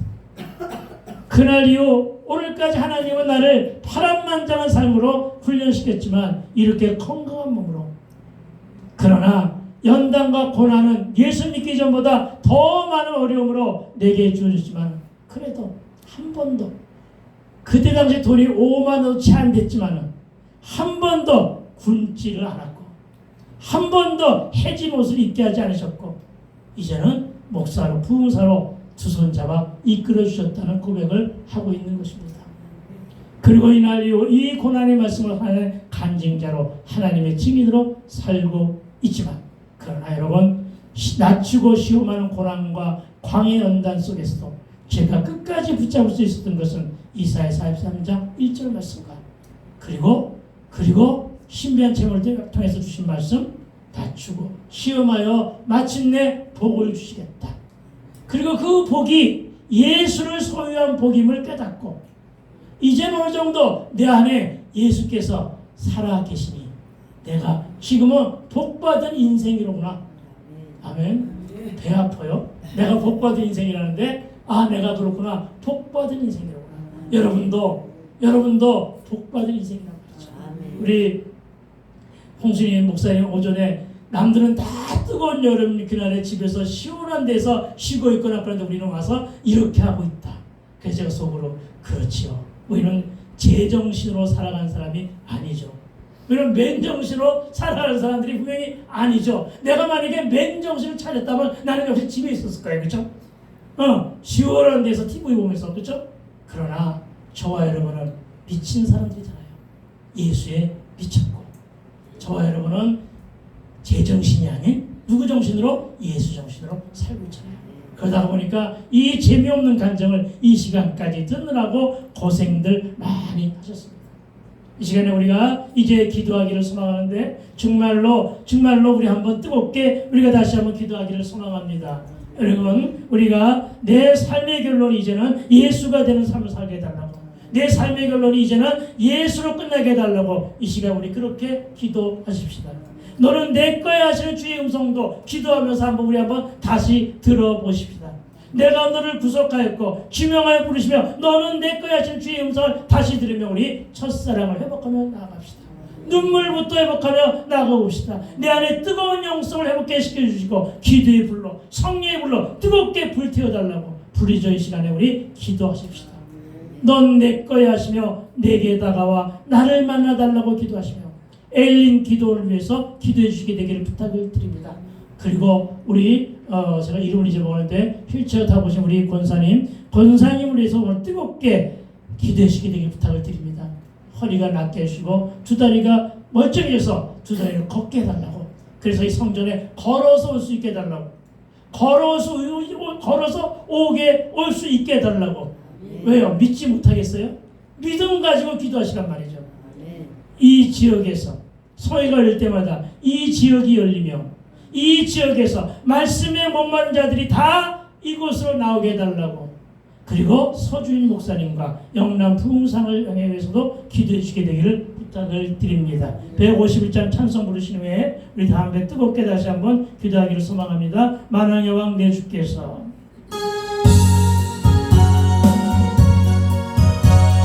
그날 이후 오늘까지 하나님은 나를 파란만장한 삶으로 훈련시켰지만 이렇게 건강한 몸으로 그러나 연단과 고난은 예수 믿기 전보다 더 많은 어려움으로 내게 주어졌지만 그래도 한 번도 그때 당시 돈이 5만 원도 채 안 됐지만 한 번도 굶지를 않았고 한 번도 해진 옷을 입게 하지 않으셨고 이제는 목사로 부흥사로 두 손 잡아 이끌어 주셨다는 고백을 하고 있는 것입니다. 그리고 이날 이후 이 고난의 말씀을 하는 간증자로 하나님의 증인으로 살고 있지만 그러나 여러분 낮추고 시험하는 고난과 광해 연단 속에서도 제가 끝까지 붙잡을 수 있었던 것은 이사야 43장 1절 말씀과 그리고 신비한 체험을 통해서 주신 말씀 낮추고 시험하여 마침내 복을 주시겠다. 그리고 그 복이 예수를 소유한 복임을 깨닫고 이제는 어느 정도 내 안에 예수께서 살아 계시니 내가 지금은 복받은 인생이로구나. 아멘. 배 아파요. 내가 복받은 인생이라는데 내가 그렇구나. 복받은 인생이로구나. 여러분도 복받은 인생이라고 그러죠. 우리 홍순희 목사님 오전에 남들은 다 뜨거운 여름 그날에 집에서 시원한 데서 쉬고 있거나 그런데 우리는 와서 이렇게 하고 있다. 그래서 제가 속으로 그렇지요. 우리는 제정신으로 살아가는 사람이 아니죠. 우리는 맨정신으로 살아가는 사람들이 분명히 아니죠. 내가 만약에 맨정신을 차렸다면 나는 역시 집에 있었을 거예요. 그렇죠? 시원한 데서 TV 보면서. 그렇죠? 그러나 저와 여러분은 미친 사람들이잖아요. 예수에 미쳤고 저와 여러분은 제정신이 아닌 누구 정신으로? 예수 정신으로 살고 있잖아요. 그러다 보니까 이 재미없는 간증을 이 시간까지 듣느라고 고생들 많이 하셨습니다. 이 시간에 우리가 이제 기도하기를 소망하는데 정말로 우리 한번 뜨겁게 우리가 다시 한번 기도하기를 소망합니다. 여러분, 우리가 내 삶의 결론이 이제는 예수가 되는 삶을 살게 해달라고, 내 삶의 결론이 이제는 예수로 끝나게 해달라고 이 시간 우리 그렇게 기도하십시다. 너는 내 거야 하시는 주의 음성도 기도하면서 우리 한번 다시 들어보십시다. 내가 너를 구속하였고 지명하여 부르시며 너는 내 거야 하시는 주의 음성을 다시 들으며 우리 첫사랑을 회복하며 나아갑시다. 눈물부터 회복하며 나아가봅시다. 내 안에 뜨거운 영성을 회복해 시켜주시고 기도의 불로, 성령의 불로 뜨겁게 불태워달라고 부르짖어 이 시간에 우리 기도하십시다. 넌 내 거야 하시며 내게 다가와 나를 만나달라고 기도하시며 엘린 기도를 위해서 기도해 주시게 되기를 부탁을 드립니다. 그리고 우리 제가 이름을 잊어먹었는데 휠체어 타보신 우리 권사님을 위해서 오늘 뜨겁게 기도해 주시게 되기를 부탁을 드립니다. 허리가 낫게 해주시고 두 다리가 멀쩡해져서 두 다리를 걷게 해달라고, 그래서 이 성전에 걸어서 올 수 있게 해달라고, 걸어서 올 수 있게 해달라고. 왜요? 믿지 못하겠어요? 믿음 가지고 기도하시란 말이죠. 이 지역에서 소위가 열릴 때마다 이 지역이 열리며 이 지역에서 말씀에 목마른 자들이 다 이곳으로 나오게 해달라고, 그리고 서주인 목사님과 영남 부흥상을 영예에서도 기도해 주시게 되기를 부탁을 드립니다. 151장 찬송 부르신 후에 우리 다음에 뜨겁게 다시 한번 기도하기를 소망합니다. 만왕의 왕 내 주께서